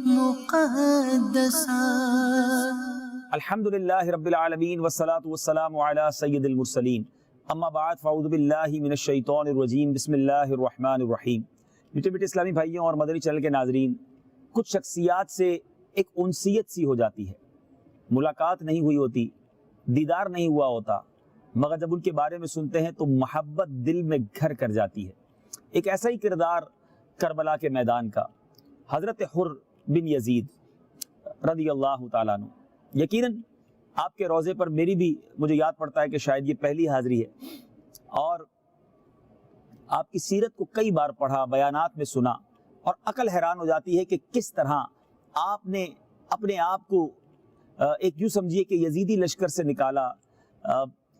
مقدسہ. الحمدللہ رب العالمین والصلاة والسلام علی سید المرسلین. اما بعد فاعوذ باللہ من الشیطان الرجیم. بسم اللہ الرحمن الرحیم. میٹھے میٹھے اسلامی بھائیوں اور مدنی چینل کے ناظرین, کچھ شخصیات سے ایک انسیت سی ہو جاتی ہے, ملاقات نہیں ہوئی ہوتی, دیدار نہیں ہوا ہوتا, مگر جب ان کے بارے میں سنتے ہیں تو محبت دل میں گھر کر جاتی ہے. ایک ایسا ہی کردار کربلا کے میدان کا حضرت حر بن یزید رضی اللہ تعالیٰ عنہ. یقیناً آپ کے روضے پر میری بھی مجھے یاد پڑتا ہے کہ شاید یہ پہلی حاضری ہے, اور آپ کی سیرت کو کئی بار پڑھا, بیانات میں سنا, اور عقل حیران ہو جاتی ہے کہ کس طرح آپ نے اپنے آپ کو ایک یوں سمجھیے کہ یزیدی لشکر سے نکالا,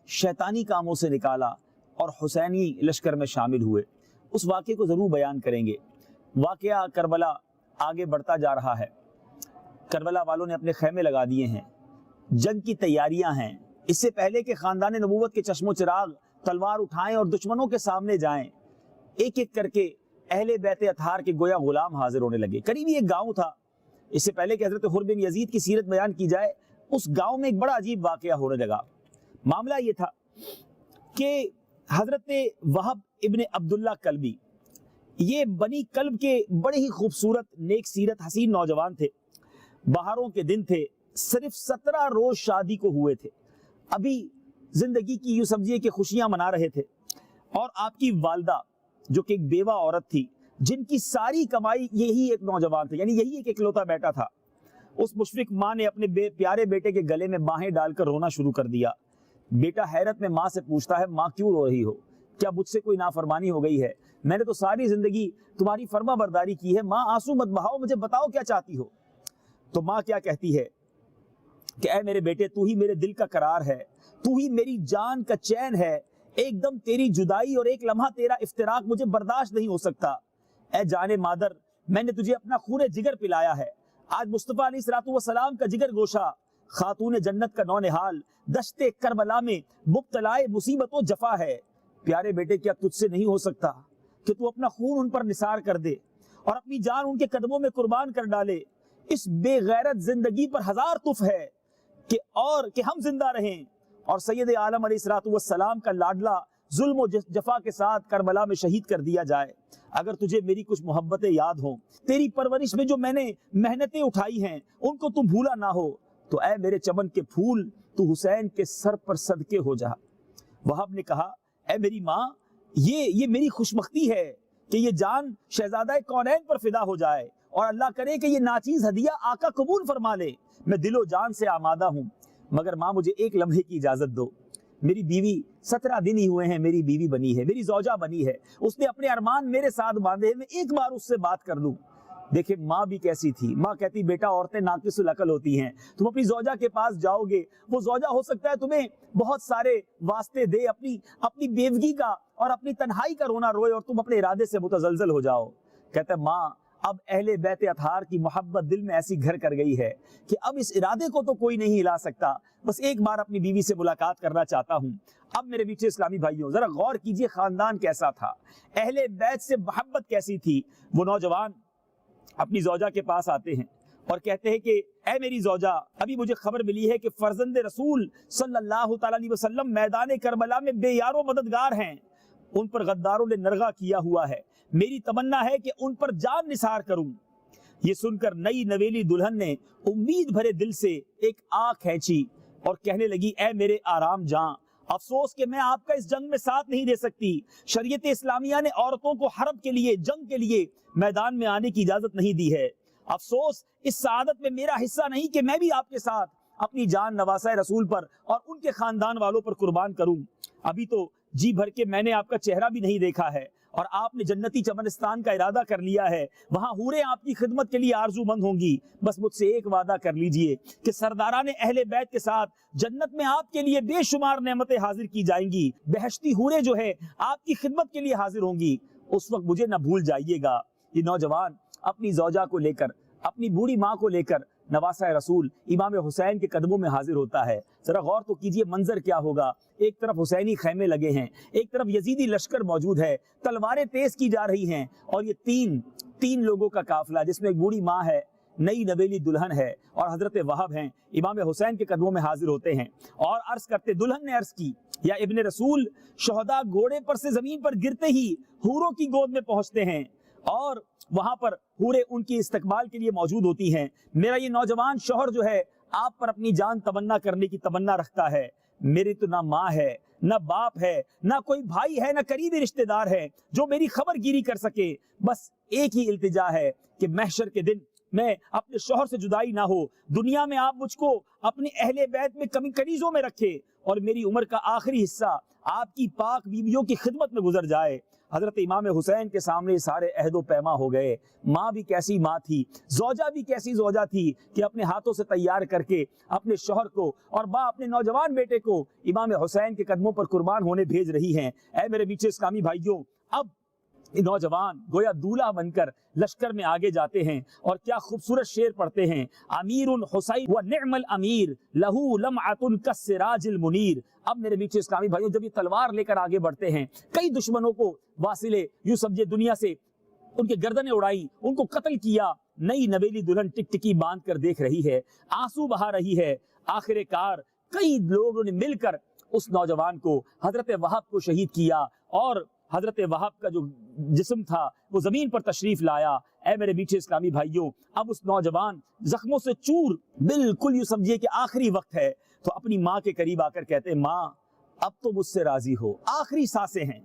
شیطانی کاموں سے نکالا اور حسینی لشکر میں شامل ہوئے. اس واقعے کو ضرور بیان کریں گے. واقعہ کربلا آگے بڑھتا جا رہا ہے. کربلا والوں نے اپنے خیمے لگا دیے ہیں, جنگ کی تیاریاں ہیں. اس سے پہلے کہ خاندان نبوت کے چشم و چراغ تلوار اٹھائیں اور دشمنوں کے سامنے جائیں, ایک ایک کر کے اہل بیت اطہار کے گویا غلام حاضر ہونے لگے. قریب ایک گاؤں تھا. اس سے پہلے کہ حضرت حر بن یزید کی سیرت بیان کی جائے, اس گاؤں میں ایک بڑا عجیب واقعہ ہونے لگا. معاملہ یہ تھا کہ حضرت وہب ابن عبداللہ کلبی, یہ بنی کلب کے بڑے ہی خوبصورت نیک سیرت حسین نوجوان تھے. بہاروں کے دن تھے, صرف 17 روز شادی کو ہوئے تھے. ابھی زندگی کی یوں سمجھیے کہ خوشیاں منا رہے تھے, اور آپ کی والدہ جو کہ ایک بیوہ عورت تھی, جن کی ساری کمائی یہی ایک نوجوان تھے, یعنی یہی ایک اکلوتا بیٹا تھا. اس مشفق ماں نے اپنے پیارے بیٹے کے گلے میں باہیں ڈال کر رونا شروع کر دیا. بیٹا حیرت میں ماں سے پوچھتا ہے, ماں کیوں رو رہی ہو؟ کیا مجھ سے کوئی نافرمانی ہو گئی ہے؟ میں نے تو ساری زندگی تمہاری فرما برداری کی ہے. ماں آنسو مت بہاؤ, مجھے بتاؤ کیا چاہتی ہو. تو ماں کیا کہتی ہے کہ اے میرے بیٹے, تو ہی میرے دل کا قرار ہے, تو ہی میری جان کا چین ہے. ایک دم تیری جدائی اور ایک لمحہ تیرا افتراق مجھے برداشت نہیں ہو سکتا. اے جانے مادر, میں نے تجھے اپنا خون جگر پلایا ہے. آج مصطفیٰ علیہ الصلوۃ والسلام کا جگر گوشہ, خاتون جنت کا نونہال, دشت کربلا میں مبتلا مصیبت و جفا ہے. پیارے بیٹے, کیا تجھ سے نہیں ہو سکتا کہ تو اپنا خون ان پر نثار کر دے اور اپنی جان ان کے قدموں میں قربان کر ڈالے؟ اس بے غیرت زندگی پر ہزار تف ہے کہ ہم زندہ رہیں اور سید عالم علیہ الصلوۃ والسلام کا لاڈلا ظلم و جفا کے ساتھ کربلا میں شہید کر دیا جائے. اگر تجھے میری کچھ محبتیں یاد ہوں, تیری پرورش میں جو میں نے محنتیں اٹھائی ہیں ان کو تو بھولا نہ ہو, تو اے میرے چمن کے پھول, تو حسین کے سر پر صدقے ہو جا. وہب نے کہا, اے میری ماں, یہ میری خوشبختی ہے کہ یہ جان شہزادہ کونین پر فدا ہو جائے, اور اللہ کرے کہ یہ ناچیز ہدیہ آقا قبول فرما لے. میں دل و جان سے آمادہ ہوں, مگر ماں مجھے ایک لمحے کی اجازت دو. میری بیوی 17 دن ہی ہوئے ہیں میری بیوی بنی ہے, میری زوجہ بنی ہے. اس نے اپنے ارمان میرے ساتھ باندھے, میں ایک بار اس سے بات کر لوں. دیکھیں ماں بھی کیسی تھی. ماں کہتی, بیٹا عورتیں ناقص العقل ہوتی ہیں, تم اپنی زوجہ کے پاس جاؤ گے, وہ زوجہ ہو سکتا ہے تمہیں بہت سارے واسطے دے, اپنی بیوگی کا اور اپنی تنہائی کا رونا روئے اور تم اپنے ارادے سے متزلزل ہو جاؤ. کہتا ہے, ماں اب اہل بیت اطہار کی محبت دل میں ایسی گھر کر گئی ہے کہ اب اس ارادے کو تو کوئی نہیں ہلا سکتا. بس ایک بار اپنی بیوی سے ملاقات کرنا چاہتا ہوں. اب میرے میٹھے اسلامی بھائیوں, ذرا غور کیجئے خاندان کیسا تھا, اہل بیت سے محبت کیسی تھی. وہ نوجوان اپنی زوجہ کے پاس آتے ہیں, اور کہتے ہیں کہ اے میری زوجہ، ابھی مجھے خبر ملی ہے کہ فرزند رسول صلی اللہ تعالی علیہ وسلم میدان کربلا میں بے یار و مددگار ہیں، ان پر غداروں نے نرغہ کیا ہوا ہے، میری تمنا ہے کہ ان پر جان نثار کروں۔ یہ سن کر نئی نویلی دلہن نے امید بھرے دل سے ایک آنکھ کھینچی اور کہنے لگی، اے میرے آرام جاں، افسوس کہ میں آپ کا اس جنگ میں ساتھ نہیں دے سکتی۔ شریعت اسلامیہ نے عورتوں کو حرب کے لیے، جنگ کے لیے میدان میں آنے کی اجازت نہیں دی ہے۔ افسوس اس سعادت میں میرا حصہ نہیں کہ میں بھی آپ کے ساتھ اپنی جان نواسہ رسول پر اور ان کے خاندان والوں پر قربان کروں۔ ابھی تو جی بھر کے میں نے آپ کا چہرہ بھی نہیں دیکھا ہے، اور آپ نے جنتی چمنستان کا ارادہ کر لیا ہے، وہاں حوریں آپ کی خدمت کے لیے آرزو مند ہوں گی۔ بس مجھ سے ایک وعدہ کر لیجئے کہ سرداران اہل بیت کے ساتھ جنت میں آپ کے لیے بے شمار نعمتیں حاضر کی جائیں گی، بہشتی حوریں جو ہے آپ کی خدمت کے لیے حاضر ہوں گی، اس وقت مجھے نہ بھول جائیے گا۔ یہ نوجوان اپنی زوجہ کو لے کر، اپنی بوڑھی ماں کو لے کر نواسہ رسول امام حسین کے قدموں میں حاضر ہوتا ہے۔ ذرا غور تو کیجئے منظر کیا ہوگا، ایک طرف حسینی خیمے لگے ہیں، ایک طرف یزیدی لشکر موجود ہے، تلواریں تیز کی جا رہی ہیں، اور یہ تین لوگوں کا قافلہ، جس میں ایک بوڑھی ماں ہے، نئی نویلی دلہن ہے، اور حضرت وہب ہیں، امام حسین کے قدموں میں حاضر ہوتے ہیں اور عرض کرتے، دلہن نے عرض کی، یا ابن رسول، شہداء گھوڑے پر سے زمین پر گرتے ہی حوروں کی گود میں پہنچتے ہیں، اور وہاں پر حوریں ان کی استقبال کے لیے موجود ہوتی ہیں۔ میرا یہ نوجوان شوہر جو ہے آپ پر اپنی جان تمنا کرنے کی تمنا رکھتا ہے۔ میری تو نہ ماں ہے، نہ باپ ہے، نہ کوئی بھائی ہے، نہ قریبی رشتہ دار ہے جو میری خبر گیری کر سکے۔ بس ایک ہی التجا ہے کہ محشر کے دن میں اپنے شوہر سے جدائی نہ ہو، دنیا میں آپ مجھ کو اپنے اہل بیت میں کمی کنیزوں میں رکھے، اور میری عمر کا آخری حصہ آپ کی پاک بیویوں کی خدمت میں گزر جائے۔ حضرت امام حسین کے سامنے سارے عہد و پیما ہو گئے۔ ماں بھی کیسی ماں تھی، زوجہ بھی کیسی زوجہ تھی کہ اپنے ہاتھوں سے تیار کر کے اپنے شوہر کو اور ماں اپنے نوجوان بیٹے کو امام حسین کے قدموں پر قربان ہونے بھیج رہی ہیں۔ اے میرے میٹھے اسلامی بھائیوں، اب نوجوان گویا دولہا بن کر لشکر میں آگے جاتے ہیں، اور کیا خوبصورت شعر پڑھتے ہیں، امیر حسین و نعم الامیر لہو لمعۃ کالسراج المنیر۔ اب میرے میٹھے اسلامی بھائیوں، جب یہ تلوار لے کر آگے بڑھتے ہیں، کئی دشمنوں کو واصلے یوں سمجھے دنیا سے ان کے گردنیں اڑائی، ان کو قتل کیا، نئی نویلی دلہن ٹک ٹکی باندھ کر دیکھ رہی ہے، آنسو بہا رہی ہے۔ آخر کار کئی لوگوں نے مل کر اس نوجوان کو، حضرت وہب کو شہید کیا، اور حضرت وہب کا جو جسم تھا وہ زمین پر تشریف لایا۔ اے میرے میٹھے اسلامی بھائیوں، اب اس نوجوان زخموں سے چور، بالکل یوں سمجھیے کہ آخری وقت ہے، تو اپنی ماں کے قریب آ کر کہتے ہیں، ماں اب تو مجھ سے راضی ہو، آخری سانسیں ہیں۔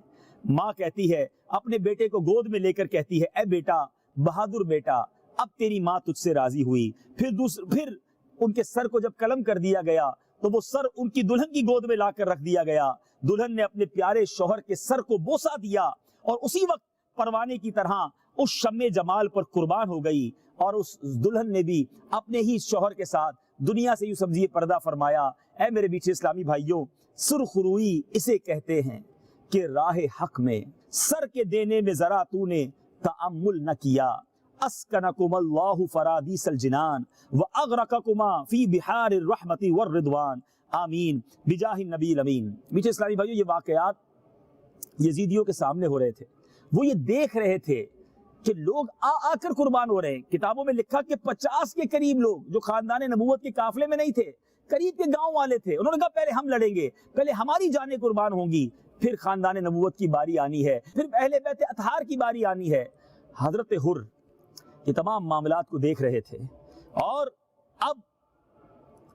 ماں کہتی ہے، اپنے بیٹے کو گود میں لے کر کہتی ہے، اے بیٹا، بہادر بیٹا، اب تیری ماں تجھ سے راضی ہوئی۔ پھر ان کے سر کو جب قلم کر دیا گیا تو وہ سر ان کی دلہن کی گود میں لا کر رکھ دیا گیا۔ دلہن نے اپنے پیارے شوہر کے سر کو بوسہ دیا، اور اسی وقت پروانے کی طرح اس شمع جمال پر قربان ہو گئی، اور اس دلہن نے بھی اپنے ہی شوہر کے ساتھ دنیا سے یوں سمجھیے پردہ فرمایا۔ اے میرے میٹھے اسلامی بھائیوں، سرخ روئی اسے کہتے ہیں کہ راہ حق میں سر کے دینے میں ذرا تو نے تأمل نہ کیا، اسکنکم اللہ فرادیس الجنان واغرقکما فی بحار الرحمت والرضوان، آمین بجاہ النبی الامین۔ میٹھے اسلامی بھائیوں، یہ واقعات یزیدیوں کے سامنے ہو رہے تھے، وہ یہ دیکھ رہے تھے کہ لوگ آ کر قربان ہو رہے ہیں۔ کتابوں میں لکھا کہ 50 کے قریب لوگ جو خاندان نبوت کے قافلے میں نہیں تھے، قریب کے گاؤں والے تھے، انہوں نے کہا پہلے ہم لڑیں گے، پہلے ہماری جانیں قربان ہوں گی، پھر خاندان نبوت کی باری آنی ہے، پھر اہل بیت اطہار کی باری آنی ہے۔ حضرت حر یہ تمام معاملات کو دیکھ رہے تھے، اور اب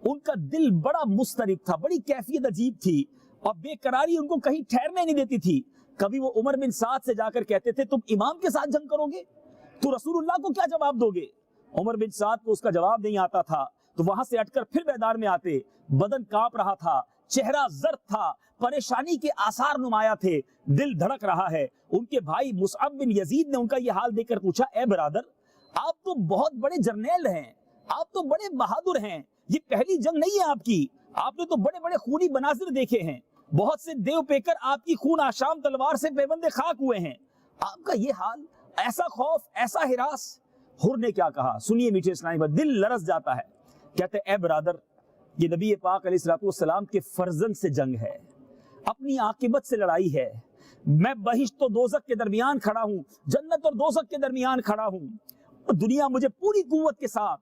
ان کا دل بڑا مضطرب تھا، بڑی کیفیت عجیب تھی، اور بے قراری ان کو کہیں ٹھہرنے نہیں دیتی تھی۔ کبھی وہ عمر بن سعد سے جا کر کہتے تھے، تم امام کے ساتھ جنگ کرو گے تو رسول اللہ کو کیا جواب دو گے؟ عمر بن سعد کو اس کا جواب نہیں آتا تھا، تو وہاں سے ہٹ کر پھر میدان میں آتے، بدن کانپ رہا تھا، چہرہ زرد تھا، پریشانی کے آثار نمایاں تھے، دل دھڑک رہا ہے۔ ان کے بھائی مصعب بن یزید نے ان کا یہ حال دیکھ کر پوچھا، اے برادر، آپ تو بہت بڑے جرنیل ہیں، آپ تو بڑے بہادر ہیں، یہ پہلی جنگ نہیں ہے آپ کی، آپ نے تو بڑے بڑے خونی مناظر دیکھے ہیں، بہت سے دیو پیکر آپ کی خون آشام تلوار سے پیوند خاک ہوئے ہیں، آپ کا یہ حال، ایسا خوف، ایسا ہراس۔ حر نے کیا کہا، سنیے میٹھے اسلامی بھائی، دل لرز جاتا ہے۔ کہتے اے برادر، یہ نبی پاک علیہ السلام کے فرزند سے جنگ ہے، اپنی عاقبت سے لڑائی ہے، میں بہشت و دوزخ کے درمیان کھڑا ہوں، جنت اور دوزخ کے درمیان کھڑا ہوں، دنیا مجھے پوری قوت کے ساتھ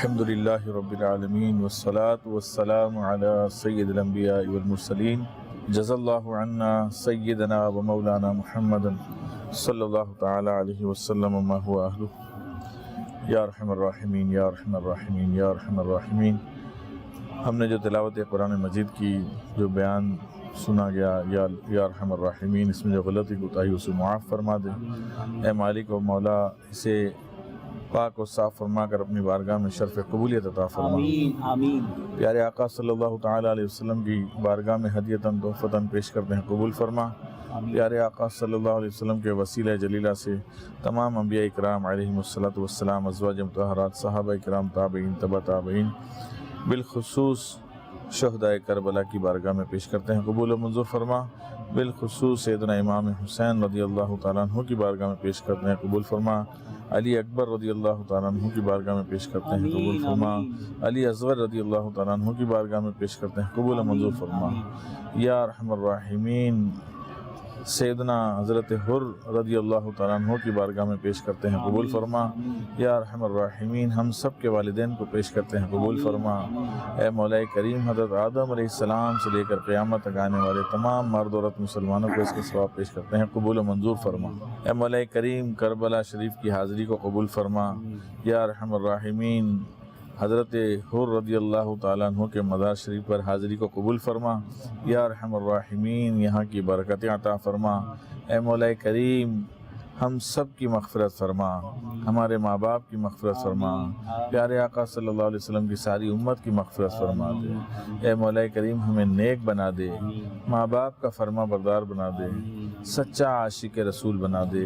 الحمد للہ رب العالمین والصلاة والسلام علی سید الانبیاء والمرسلین جزا اللہ عنا سیدنا و مولانا محمد صلی اللہ تعالی علیہ وسلم ما هو اہلہ یا ارحم الراحمین یا ارحم الراحمین یا ارحم الراحمین۔ ہم نے جو تلاوت قرآن مجید کی جو بیان سنا گیا یا ارحم الراحمین، اس میں جو غلطی کوتاہی اسے معاف فرما دے۔ اے مالک و مولا، اسے پاک و صاف فرما کر اپنی بارگاہ میں شرف قبولیت عطا فرما۔ آمین آمین۔ پیارے آقا صلی اللہ تعالی علیہ وسلم کی بارگاہ میں ہدیتاً تحفتاً پیش کرتے ہیں، قبول فرما۔ پیارے آقا صلی اللہ علیہ وسلم کے وسیلہ جلیلہ سے تمام انبیاء اکرام علیہم الصلاۃ والسلام، ازواج مطہرات، صحابہ اکرام، تابعین، تبع تابعین، بالخصوص شہدائے کربلا کی بارگاہ میں پیش کرتے ہیں، قبول و منظور فرما۔ بالخصوص سیدنا امام حسین رضی اللہ تعالیٰ عنہ کی بارگاہ میں پیش کرتے ہیں، قبول فرما۔ علی اکبر رضی اللہ تعالیٰ عنہ کی بارگاہ میں پیش کرتے ہیں، قبول فرما۔ علی اصغر رضی اللہ تعالیٰ عنہ کی بارگاہ میں پیش کرتے ہیں، قبول و منظور فرما۔ یا ارحم الراحمین، سیدنا حضرت حر رضی اللہ تعالیٰ عنہ کی بارگاہ میں پیش کرتے ہیں، قبول فرما۔ یا ارحم الراحمین، ہم سب کے والدین کو پیش کرتے ہیں، قبول فرما۔ اے مولا کریم، حضرت آدم علیہ السلام سے لے کر قیامت تک آنے والے تمام مرد عورت مسلمانوں کو اس کے ثواب پیش کرتے ہیں، قبول و منظور فرما۔ اے مولا کریم، کربلا شریف کی حاضری کو قبول فرما۔ یا ارحم الراحمین، حضرت حر رضی اللہ تعالیٰ عنہ کے مزار شریف پر حاضری کو قبول فرما۔ یا ارحم الراحمین، یہاں کی برکتیں عطا فرما۔ اے مولا کریم، ہم سب کی مغفرت فرما، ہمارے ماں باپ کی مغفرت فرما، پیارے آقا صلی اللہ علیہ وسلم کی ساری امت کی مغفرت فرما دے۔ اے مولا کریم، ہمیں نیک بنا دے، ماں باپ کا فرما بردار بنا دے، سچا عاشق رسول بنا دے۔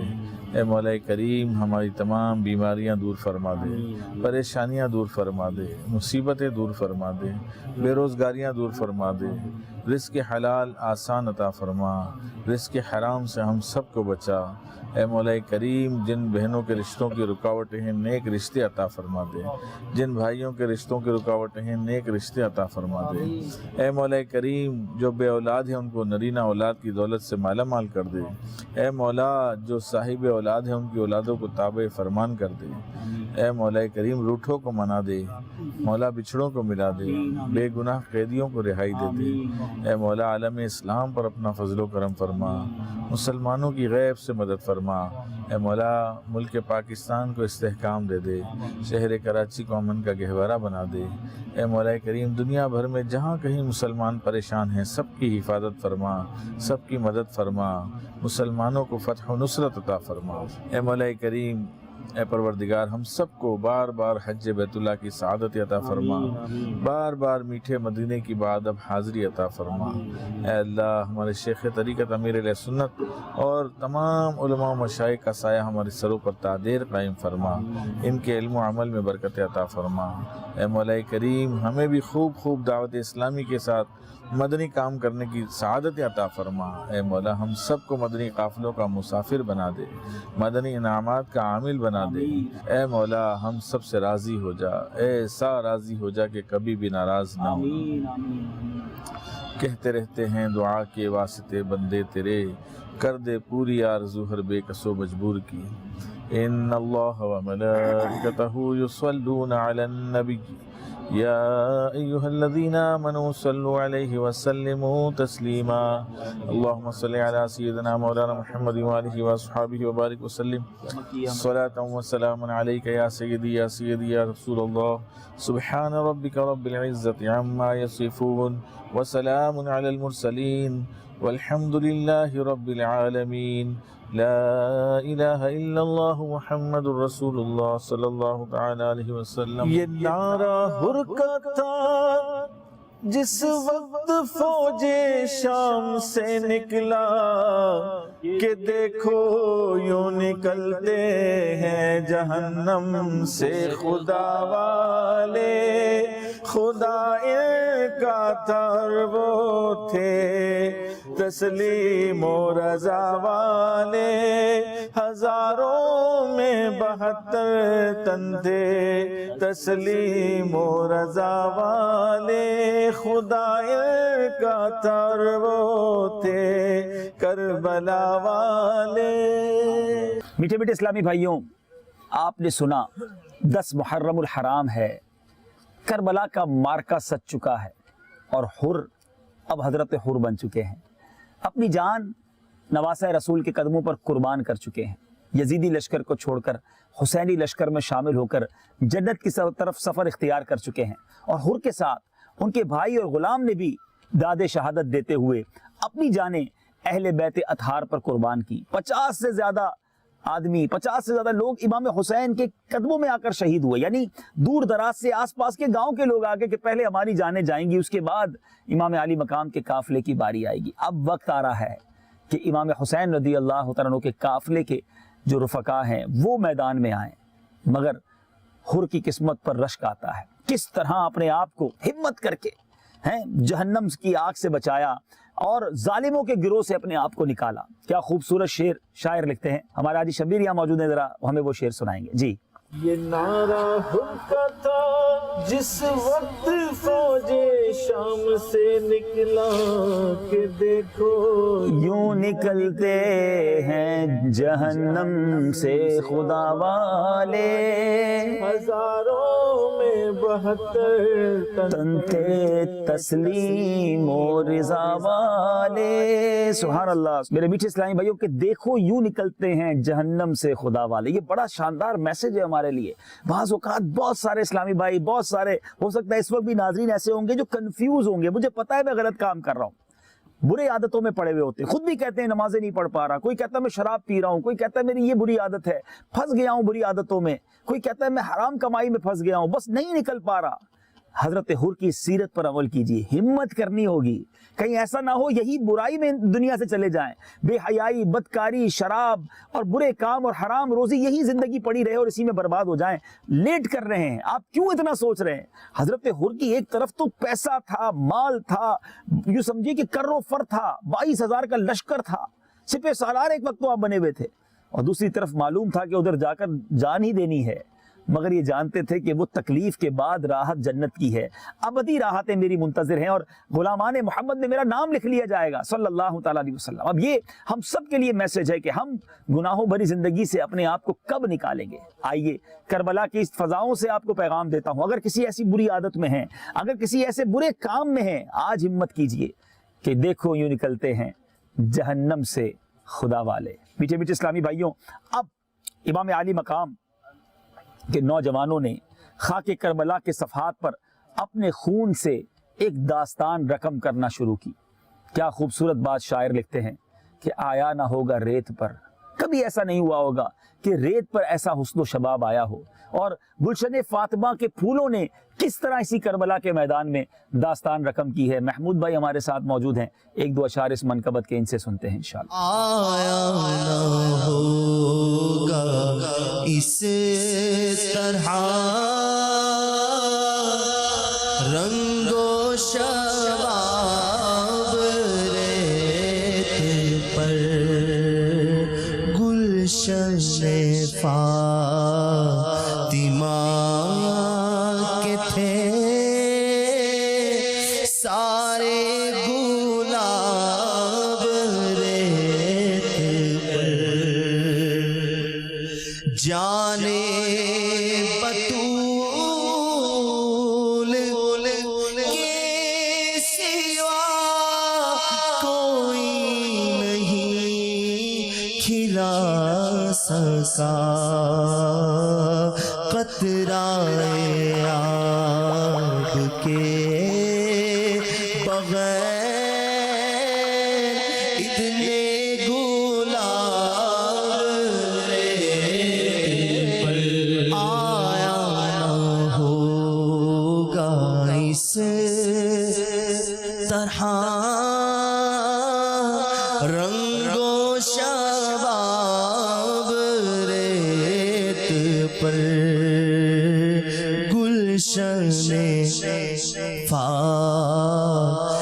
اے مولا کریم، ہماری تمام بیماریاں دور فرما دے، پریشانیاں دور فرما دے، مصیبتیں دور فرما دے، بے روزگاریاں دور فرما دے، رزق حلال آسان عطا فرما، رزق حرام سے ہم سب کو بچا۔ اے مولا کریم، جن بہنوں کے رشتوں کی رکاوٹیں ہیں، نیک رشتے عطا فرما دے۔ جن بھائیوں کے رشتوں کی رکاوٹیں ہیں، نیک رشتے عطا فرما دے۔ اے مولا کریم، جو بے اولاد ہیں ان کو نرینہ اولاد کی دولت سے مالا مال کر دے۔ اے مولا، جو صاحب اولاد ہیں ان کی اولادوں کو تابع فرمان کر دے۔ اے مولا کریم، روٹھوں کو منا دے، مولا بچھڑوں کو ملا دے، بے گناہ قیدیوں کو رہائی دے دے۔ اے مولا، عالم اسلام پر اپنا فضل و کرم فرما، مسلمانوں کی غیب سے مدد فرما۔ اے مولا، ملک پاکستان کو استحکام دے دے، شہر کراچی کو امن کا گہوارہ بنا دے۔ اے مولا کریم، دنیا بھر میں جہاں کہیں مسلمان پریشان ہیں، سب کی حفاظت فرما، سب کی مدد فرما، مسلمانوں کو فتح و نصرت عطا فرما۔ اے مولا کریم، اے پروردگار، ہم سب کو بار بار حج بیت اللہ کی سعادت عطا فرما، بار بار میٹھے مدینے کی بعد اب حاضری عطا فرما۔ اے اللہ، ہمارے شیخ طریقت امیر علیہ سنت اور تمام علماء و مشائخ کا سایہ ہمارے سروں پر تعدیر قائم فرما، ان کے علم و عمل میں برکت عطا فرما۔ اے مولا کریم، ہمیں بھی خوب دعوت اسلامی کے ساتھ مدنی کام کرنے کی سعادت عطا فرما۔ اے مولا، ہم سب کو مدنی قافلوں کا مسافر بنا دے، مدنی انعامات کا عامل بنا دے۔ اے مولا، ہم سب سے راضی ہو جا، ایسا راضی ہو جا کہ کبھی بھی ناراض نہ ہو۔ کہتے رہتے ہیں دعا کے واسطے بندے تیرے، کر دے پوری آرزو ہر بے کس و مجبور کی۔ ان اللہ و ملائکتہ یصلون علی النبی یا ایہا الذین آمنوا صلوا علیہ وسلموا تسلیما۔ اللہم صلی علی سیدنا مولانا محمد وآلہ واصحابہ وبارک وسلم، صلاۃ وسلام علیک یا سیدی یا سیدی یا رسول اللہ۔ سبحان ربک رب العزت عما یصفون وسلام علی المرسلین والحمد للہ رب العالمین۔ لا الہ الا اللہ محمد الرسول اللہ صلی اللہ تعالی علیہ وسلم۔ یہ نعرہ حر کا تھا جس وقت فوج شام سے نکلا، کہ دیکھو یوں نکلتے ہیں جہنم سے خدا والے، خدا ان کا تر وہ تھے تسلیم و رضا والے، ہزاروں میں 72 تن تھے تسلیم و رضا والے، خدا ان کا تر وہ تھے کربلا والے۔ میٹھے میٹھے اسلامی بھائیوں، آپ نے سنا 10 محرم الحرام ہے، کربلا کا مارکا سچ چکا ہے اور حر اب حضرت حر بن چکے ہیں، اپنی جان نواسہ رسول کے قدموں پر قربان کر چکے ہیں، یزیدی لشکر کو چھوڑ کر حسینی لشکر میں شامل ہو کر جنت کی طرف سفر اختیار کر چکے ہیں، اور حر کے ساتھ ان کے بھائی اور غلام نے بھی داد شہادت دیتے ہوئے اپنی جانیں اہل بیت اطہار پر قربان کی۔ 50 سے زیادہ آدمی، 50 سے زیادہ لوگ امام حسین کے قدموں میں آ کر شہید ہوئے، یعنی دور دراز سے آس پاس کے گاؤں کے لوگ آگے کہ پہلے ہماری جانیں جائیں گی، اس کے بعد امام علی مقام کے قافلے کی باری آئے گی۔ اب وقت آ رہا ہے کہ امام حسین رضی اللہ تعالیٰ عنہ کے قافلے کے جو رفقا ہیں وہ میدان میں آئیں، مگر حر کی قسمت پر رشک آتا ہے، کس طرح اپنے آپ کو ہمت کر کے جہنم کی آگ سے بچایا اور ظالموں کے گروہ سے اپنے آپ کو نکالا۔ کیا خوبصورت شعر شاعر لکھتے ہیں، ہمارے حاجی شبیر یہاں موجود ہیں، ذرا ہمیں وہ شعر سنائیں گے جی۔ یہ نعرہ حر کا تھا جس وقت فوج شام سے نکلا کہ دیکھو یوں نکلتے ہیں جہنم سے خدا والے، ہزاروں میں 72 تن تھے تسلیم و رضا والے۔ سبحان اللہ میرے میٹھے اسلامی بھائیوں کہ دیکھو یوں نکلتے ہیں جہنم سے خدا والے، یہ بڑا شاندار میسج ہے ہمارے لیے۔ بعض اوقات بہت سارے اسلامی بھائی، بہت سارے، ہو سکتا ہے اس وقت بھی ناظرین ایسے ہوں گے جو کنفیوز ہوں گے، مجھے پتا ہے میں غلط کام کر رہا ہوں، برے عادتوں میں پڑے ہوئے ہوتے ہیں، خود بھی کہتے ہیں نمازیں نہیں پڑھ پا رہا، کوئی کہتا ہے میں شراب پی رہا ہوں، کوئی کہتا ہے میری یہ بری عادت ہے، پھنس گیا ہوں بری عادتوں میں، کوئی کہتا ہے میں حرام کمائی میں پھنس گیا ہوں، بس نہیں نکل پا رہا۔ حضرت حر کی سیرت پر عمل کیجیے، ہمت کرنی ہوگی، کہیں ایسا نہ ہو یہی برائی میں دنیا سے چلے جائیں، بے حیائی، بدکاری، شراب اور برے کام اور حرام روزی یہی زندگی پڑی رہے اور اسی میں برباد ہو جائیں۔ لیٹ کر رہے ہیں آپ، کیوں اتنا سوچ رہے ہیں؟ حضرت حر کی ایک طرف تو پیسہ تھا، مال تھا، یوں سمجھیے کہ کر و فر تھا، 22,000 کا لشکر تھا، سپہ سالار ایک وقت تو آپ بنے ہوئے تھے، اور دوسری طرف معلوم تھا کہ ادھر جا کر جان ہی دینی ہے، مگر یہ جانتے تھے کہ وہ تکلیف کے بعد راحت جنت کی ہے، ابدی راحتیں میری منتظر ہیں اور غلامان محمد میں میرا نام لکھ لیا جائے گا صلی اللہ تعالیٰ علیہ وسلم۔ اب یہ ہم سب کے لیے میسج ہے کہ ہم گناہوں بھری زندگی سے اپنے آپ کو کب نکالیں گے۔ آئیے کربلا کی اس فضاؤں سے آپ کو پیغام دیتا ہوں، اگر کسی ایسی بری عادت میں ہیں، اگر کسی ایسے برے کام میں ہیں، آج ہمت کیجئے کہ دیکھو یوں نکلتے ہیں جہنم سے خدا والے۔ میٹھے میٹھے اسلامی بھائیوں، اب امام علی مقام کہ نوجوانوں نے خاک کربلا کے صفحات پر اپنے خون سے ایک داستان رقم کرنا شروع کی۔ کیا خوبصورت بات شاعر لکھتے ہیں کہ آیا نہ ہوگا ریت پر، کبھی ایسا نہیں ہوا ہوگا کہ ریت پر ایسا حسن و شباب آیا ہو، اور گلشن فاطمہ کے پھولوں نے کس طرح اسی کربلا کے میدان میں داستان رقم کی ہے۔ محمود بھائی ہمارے ساتھ موجود ہیں، ایک دو اشعار اس منقبت کے ان سے سنتے ہیں انشاءاللہ۔ آیا نہ ہوگا اس طرح رنگ و شباب ریت پر، گلشن فاطمہ کے تھے سارے گلاب ریت پر، جانے بطول کے سوا کوئی نہیں کھلا سکا، قطرہ آب کے بغیر اتنے گلاب ریت پر، آیا نہ ہوگا اس طرح رنگ و شباب ریت پر، گلشن فاطمہ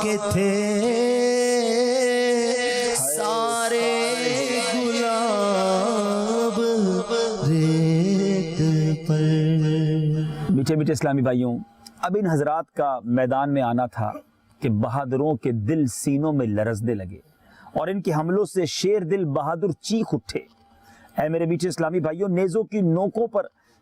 کے تھے سارے گلاب ریت پر۔ میٹھے میٹھے اسلامی بھائیوں، اب ان حضرات کا میدان میں آنا تھا کہ بہادروں کے دل سینوں میں لرزنے لگے اور ان کے حملوں سے شیر دل بہادر چیخ اٹھے۔ اے میرے میٹھے اسلامی بھائیوں، نیزوں کی نوکوں پر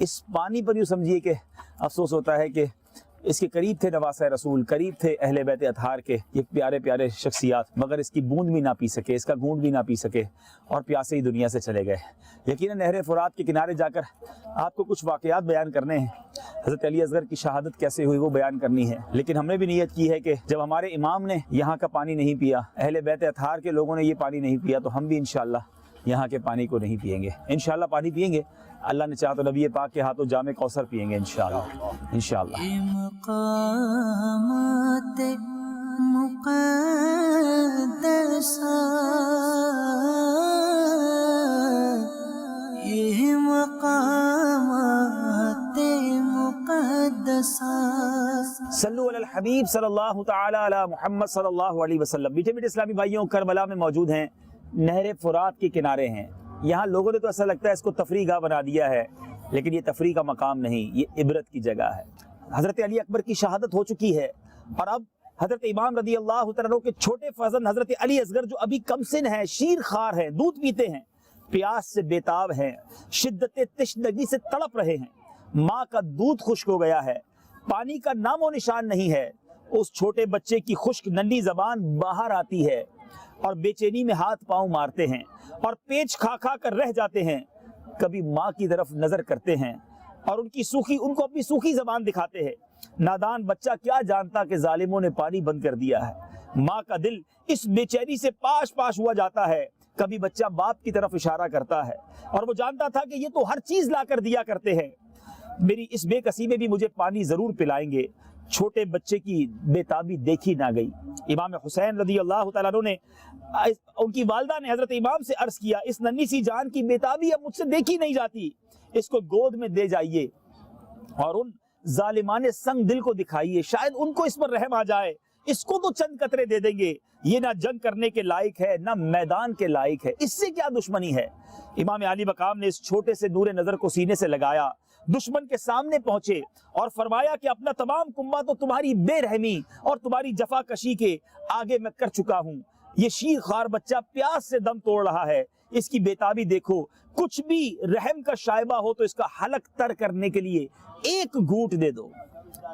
اس پانی پر یوں سمجھیے کہ افسوس ہوتا ہے کہ اس کے قریب تھے نواسہ رسول، قریب تھے اہل بیت اطہار کے یہ پیارے پیارے شخصیات، مگر اس کی بوند بھی نہ پی سکے، اس کا گھونٹ بھی نہ پی سکے اور پیاسے ہی دنیا سے چلے گئے۔ یقیناً نہر فرات کے کنارے جا کر آپ کو کچھ واقعات بیان کرنے ہیں، حضرت علی اصغر کی شہادت کیسے ہوئی وہ بیان کرنی ہے، لیکن ہم نے بھی نیت کی ہے کہ جب ہمارے امام نے یہاں کا پانی نہیں پیا، اہل بیت اطہار کے لوگوں نے یہ پانی نہیں پیا، تو ہم بھی انشاءاللہ یہاں کے پانی کو نہیں پئیں گے، انشاءاللہ پانی پئیں گے، اللہ نے چاہا تو نبی پاک کے ہاتھوں جام کوثر پئیں گے انشاءاللہ انشاءاللہ۔ مقامات مقدسہ، یہ مقامات مقدسہ، صلو علی الحبیب صلی اللہ تعالی علی محمد صلی اللہ علیہ وسلم۔ میٹھے میٹھے اسلامی بھائیوں، کربلا میں موجود ہیں، نہر فرات کے کنارے ہیں۔ یہاں لوگوں نے تو ایسا لگتا ہے اس کو تفریح گاہ بنا دیا ہے، لیکن یہ تفریح کا مقام نہیں، یہ عبرت کی جگہ ہے۔ حضرت علی اکبر کی شہادت ہو چکی ہے اور اب حضرت امام رضی اللہ تعالیٰ عنہ کے چھوٹے فرزند حضرت علی اصغر جو ابھی کم سن ہیں، شیر خوار ہیں، دودھ پیتے ہیں، پیاس سے بیتاب ہیں، شدت تشنگی سے تڑپ رہے ہیں، ماں کا دودھ خشک ہو گیا ہے، پانی کا نام و نشان نہیں ہے، اس چھوٹے بچے کی خشک ننھی زبان باہر آتی ہے اور بے چینی میں ہاتھ پاؤں مارتے ہیں اور پیچ کھا کھا کر رہ جاتے ہیں، کبھی ماں کی طرف نظر کرتے ہیں اور ان کو اپنی سوکھی زبان دکھاتے ہیں۔ نادان بچہ کیا جانتا کہ ظالموں نے پانی بند کر دیا ہے۔ ماں کا دل اس بے چینی سے پاش پاش ہوا جاتا ہے، کبھی بچہ باپ کی طرف اشارہ کرتا ہے اور وہ جانتا تھا کہ یہ تو ہر چیز لا کر دیا کرتے ہیں، میری اس بے کسی میں بھی مجھے پانی ضرور پلائیں گے۔ چھوٹے بچے کی بیتابی دیکھی نہ گئی۔ امام حسین رضی اللہ تعالیٰ عنہ نے ان کی والدہ نے حضرت امام سے عرض کیا، اس ننھی سی جان کی بیتابی اب مجھ سے دیکھی نہیں جاتی، اس کو گود میں دے جائیے اور ان ظالمان سنگ دل کو دکھائیے، شاید ان کو اس پر رحم آ جائے، اس کو تو چند قطرے دے دیں گے، یہ نہ جنگ کرنے کے لائق ہے نہ میدان کے لائق ہے، اس سے کیا دشمنی ہے۔ امام علی مقام نے اس چھوٹے سے نور نظر کو سینے سے لگایا، دشمن کے سامنے پہنچے اور فرمایا کہ اپنا تمام کنبہ تو تمہاری بے رحمی اور تمہاری جفا کشی کے آگے میں کر چکا ہوں۔ یہ شیر خوار بچہ پیاس سے دم توڑ رہا ہے، اس کی بیتابی دیکھو، کچھ بھی رحم کا شائبہ ہو تو اس کا حلق تر کرنے کے لیے ایک گھونٹ دے دو۔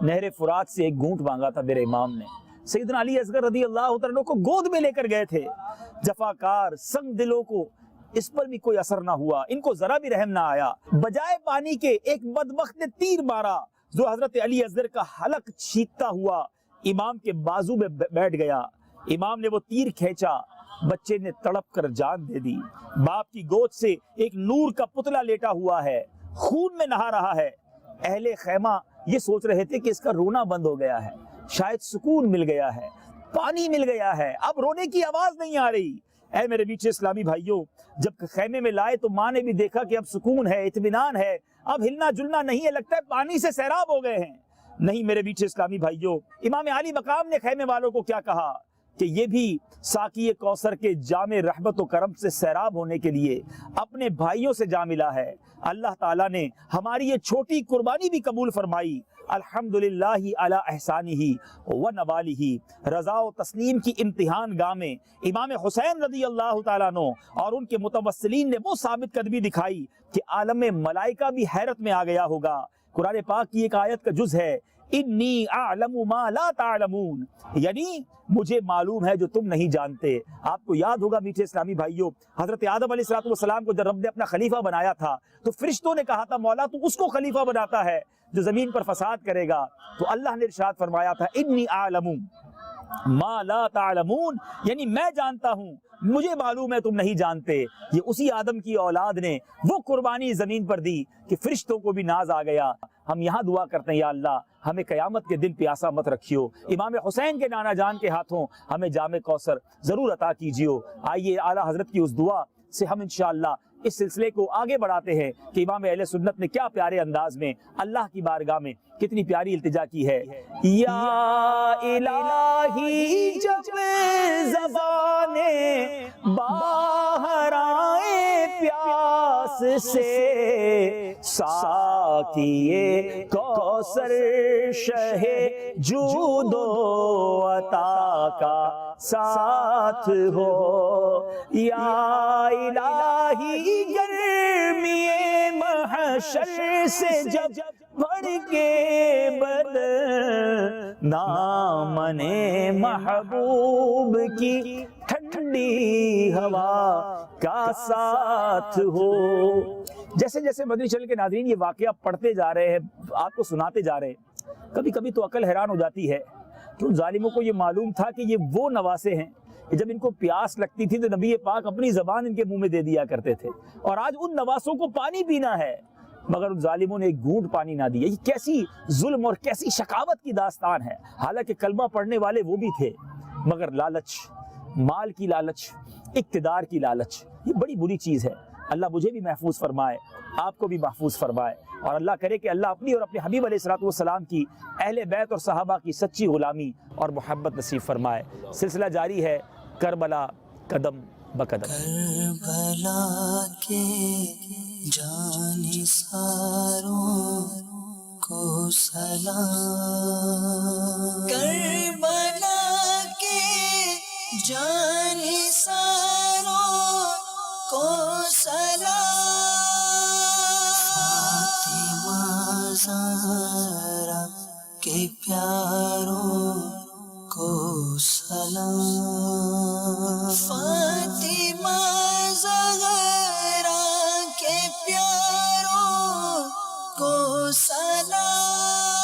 نہر فرات سے ایک گھونٹ مانگا تھا میرے امام نے۔ سیدنا علی اصغر رضی اللہ تعالیٰ عنہ کو گود میں لے کر گئے تھے، جفاکار سنگ دلوں کو اس پر بھی کوئی اثر نہ ہوا، ان کو ذرا بھی رحم نہ آیا، بجائے پانی کے ایک بدبخت نے تیر مارا جو حضرت علی اصغر کا حلق چھیدتا ہوا امام کے بازو میں بیٹھ گیا۔ امام نے وہ تیر کھینچا، بچے نے تڑپ کر جان دے دی۔ باپ کی گود سے ایک نور کا پتلا لیٹا ہوا ہے، خون میں نہا رہا ہے۔ اہل خیمہ یہ سوچ رہے تھے کہ اس کا رونا بند ہو گیا ہے، شاید سکون مل گیا ہے، پانی مل گیا ہے، اب رونے کی آواز نہیں آ رہی۔ اے میرے میٹھے اسلامی بھائیوں، جب خیمے میں لائے تو ماں نے بھی دیکھا کہ اب سکون ہے، اطمینان ہے، اب ہلنا جلنا نہیں ہے، لگتا ہے پانی سے سیراب ہو گئے ہیں۔ نہیں میرے میٹھے اسلامی بھائیوں، امام علی مقام نے خیمے والوں کو کیا کہا کہ یہ بھی ساقی کوثر کے جام رحمت و کرم سے سیراب ہونے کے لیے اپنے بھائیوں سے جا ملا ہے۔ اللہ تعالیٰ نے ہماری یہ چھوٹی قربانی بھی قبول فرمائی۔ الحمدللہ علی احسانہ و نوالہ۔ رضا و تسلیم کی امتحان گاہ میں امام حسین رضی اللہ تعالیٰ عنہ اور ان کے متوسلین نے وہ ثابت قدمی دکھائی کہ عالم ملائکہ بھی حیرت میں آ گیا ہوگا۔ قرآن پاک کی ایک آیت کا جز ہے، انی اعلم ما لا تعلمون، یعنی مجھے معلوم ہے جو تم نہیں جانتے۔ آپ کو یاد ہوگا میٹھے اسلامی بھائیوں، حضرت آدم علیہ السلام کو جب رب نے اپنا خلیفہ بنایا تھا تو فرشتوں نے کہا تھا مولا تو اس کو خلیفہ بناتا ہے جو زمین پر فساد کرے گا، تو اللہ نے ارشاد فرمایا تھا انی اعلم ما لا تعلمون، یعنی میں جانتا ہوں، مجھے معلوم ہے تم نہیں جانتے۔ یہ اسی آدم کی اولاد نے وہ قربانی زمین پر دی کہ فرشتوں کو بھی ناز آ گیا۔ ہم یہاں دعا کرتے ہیں یا اللہ ہمیں قیامت کے دن پیاسا مت رکھیو، امام حسین کے نانا جان کے ہاتھوں ہمیں جام کوثر ضرور عطا کیجیو۔ آئیے اعلیٰ حضرت کی اس دعا سے ہم انشاءاللہ اس سلسلے کو آگے بڑھاتے ہیں کہ امام اہل سنت نے کیا پیارے انداز میں اللہ کی بارگاہ میں کتنی پیاری التجا کی ہے۔ یا الہی جب زبانیں باہر آئے پیاس سے، ساقیے کوثر شہ جود و عطا کا ساتھ ہو۔ یا الہی گرمی محشر سے جب بڑھ کے بدر دامن محبوب کی ٹھنڈی ہوا کا ساتھ ہو. جیسے جیسے مدنی چینل کے ناظرین یہ واقعہ پڑھتے جا رہے ہیں، آپ کو سناتے جا رہے ہیں، کبھی کبھی تو عقل حیران ہو جاتی ہے کہ ان ظالموں کو یہ معلوم تھا کہ یہ وہ نواسے ہیں کہ جب ان کو پیاس لگتی تھی تو نبی پاک اپنی زبان ان کے منہ میں دے دیا کرتے تھے، اور آج ان نواسوں کو پانی پینا ہے مگر ان ظالموں نے ایک گھونٹ پانی نہ دیا. یہ کیسی ظلم اور کیسی شقاوت کی داستان ہے. حالانکہ کلمہ پڑھنے والے وہ بھی تھے مگر لالچ، مال کی لالچ، اقتدار کی لالچ، یہ بڑی بری چیز ہے. اللہ مجھے بھی محفوظ فرمائے، آپ کو بھی محفوظ فرمائے، اور اللہ کرے کہ اللہ اپنی اور اپنے حبیب علیہ الصلوۃ والسلام کی، اہل بیت اور صحابہ کی سچی غلامی اور محبت نصیب فرمائے. سلسلہ جاری ہے کربلا قدم بقدم. کربلا کے جانثاروں کو سلام، کربلا کے جانثاروں کو سلام، فاطمہ زہرا کے پیاروں کو سلام، فاطمہ زہرا کے پیاروں کو سلام،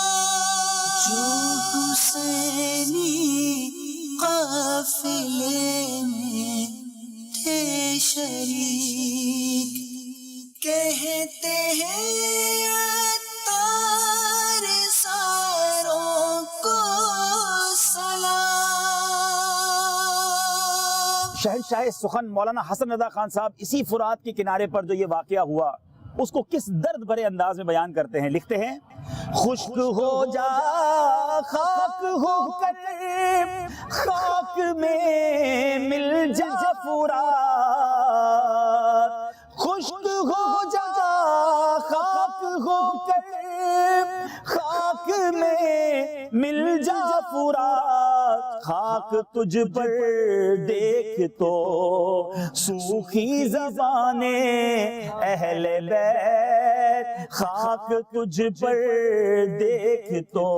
جو حسینی قافلے میں تھے شریک، کہتے ہیں عطار ساروں کو سلام. شہنشاہ سخن مولانا حسن رضا خان صاحب اسی فرات کے کنارے پر جو یہ واقعہ ہوا اس کو کس درد بھرے انداز میں بیان کرتے ہیں. لکھتے ہیں خشک ہو جا خاک ہو کر خاک میں مل جا فرات، خشک ہو جا خاک ہو کر خاک میں مل جا فرات، خاک تجھ پر دیکھ تو سوکھی زبانیں اہل بیت، خاک تجھ پر دیکھ تو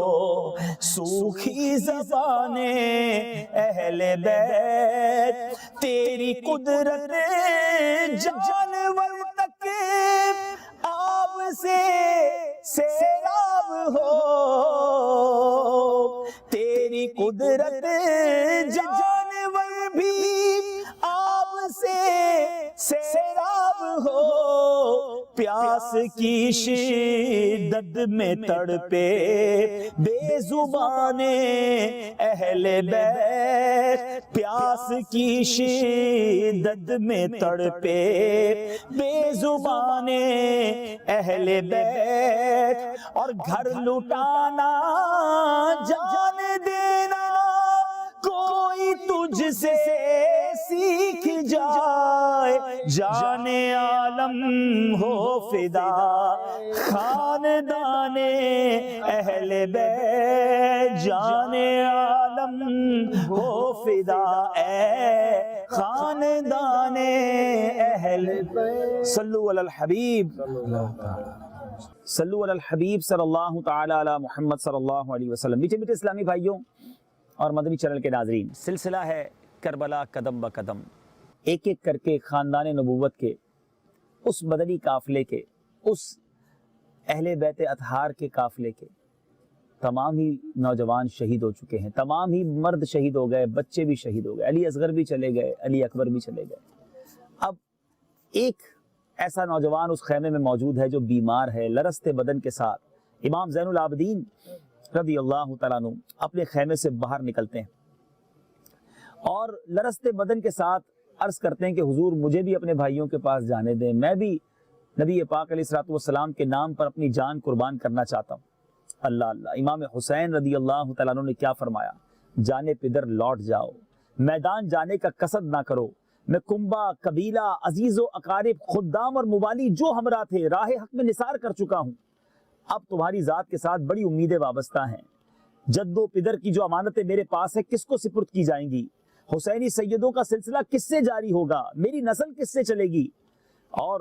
سوکھی زبانیں اہل بیت، تیری قدرت جانور تک آب سے سیراب ہو، تیری قدرت جانور بھی آب سے سیراب ہو، پیاس کی شدت میں تڑپے بے زبانیں اہل بیت، پیاس کی شدت میں تڑپے بے زبانیں اہل بیت، اور گھر لٹانا جان دینا کوئی تجھ سے سیکھ جائے، جان عالم ہو فدا خاندان اہل بیت، جان عالم ہو فدا اے خاندان اہل بیت. صلو علی الحبیب، صلو علی الحبیب صلی اللہ تعالی علی محمد صلی اللہ علیہ وسلم. میٹھے میٹھے اسلامی بھائیوں اور مدنی چینل کے ناظرین، سلسلہ ہے کربلا قدم بقدم. ایک ایک کر کے خاندان نبوت کے، اس مدنی قافلے کے، اس اہل بیت اطہار کے قافلے کے تمام ہی نوجوان شہید ہو چکے ہیں، تمام ہی مرد شہید ہو گئے، بچے بھی شہید ہو گئے، علی اصغر بھی چلے گئے، علی اکبر بھی چلے گئے. اب ایک ایسا نوجوان اس خیمے میں موجود ہے جو بیمار ہے، لرزتے بدن کے ساتھ. امام زین العابدین رضی اللہ تعالیٰ عنہ اپنے خیمے سے باہر نکلتے ہیں اور لرزتے بدن کے ساتھ عرض کرتے ہیں کہ حضور مجھے بھی اپنے بھائیوں کے پاس جانے دیں، میں بھی نبی پاک علیہ الصلوۃ والسلام کے نام پر اپنی جان قربان کرنا چاہتا ہوں. اللہ اللہ. امام حسین رضی اللہ تعالیٰ عنہ نے کیا فرمایا؟ جانے پدر لوٹ جاؤ، میدان جانے کا قصد نہ کرو، میں کنبہ، قبیلہ، عزیز و اقارب، خدام اور موالی جو ہمراہ تھے راہ حق میں نثار کر چکا ہوں. اب تمہاری ذات کے ساتھ بڑی امیدیں وابستہ ہیں. جد و پدر کی جو امانتیں میرے پاس ہے کس کو سپرد کی جائیں گی؟ حسینی سیدوں کا سلسلہ کس سے جاری ہوگا؟ میری نسل کس سے چلے گی؟ اور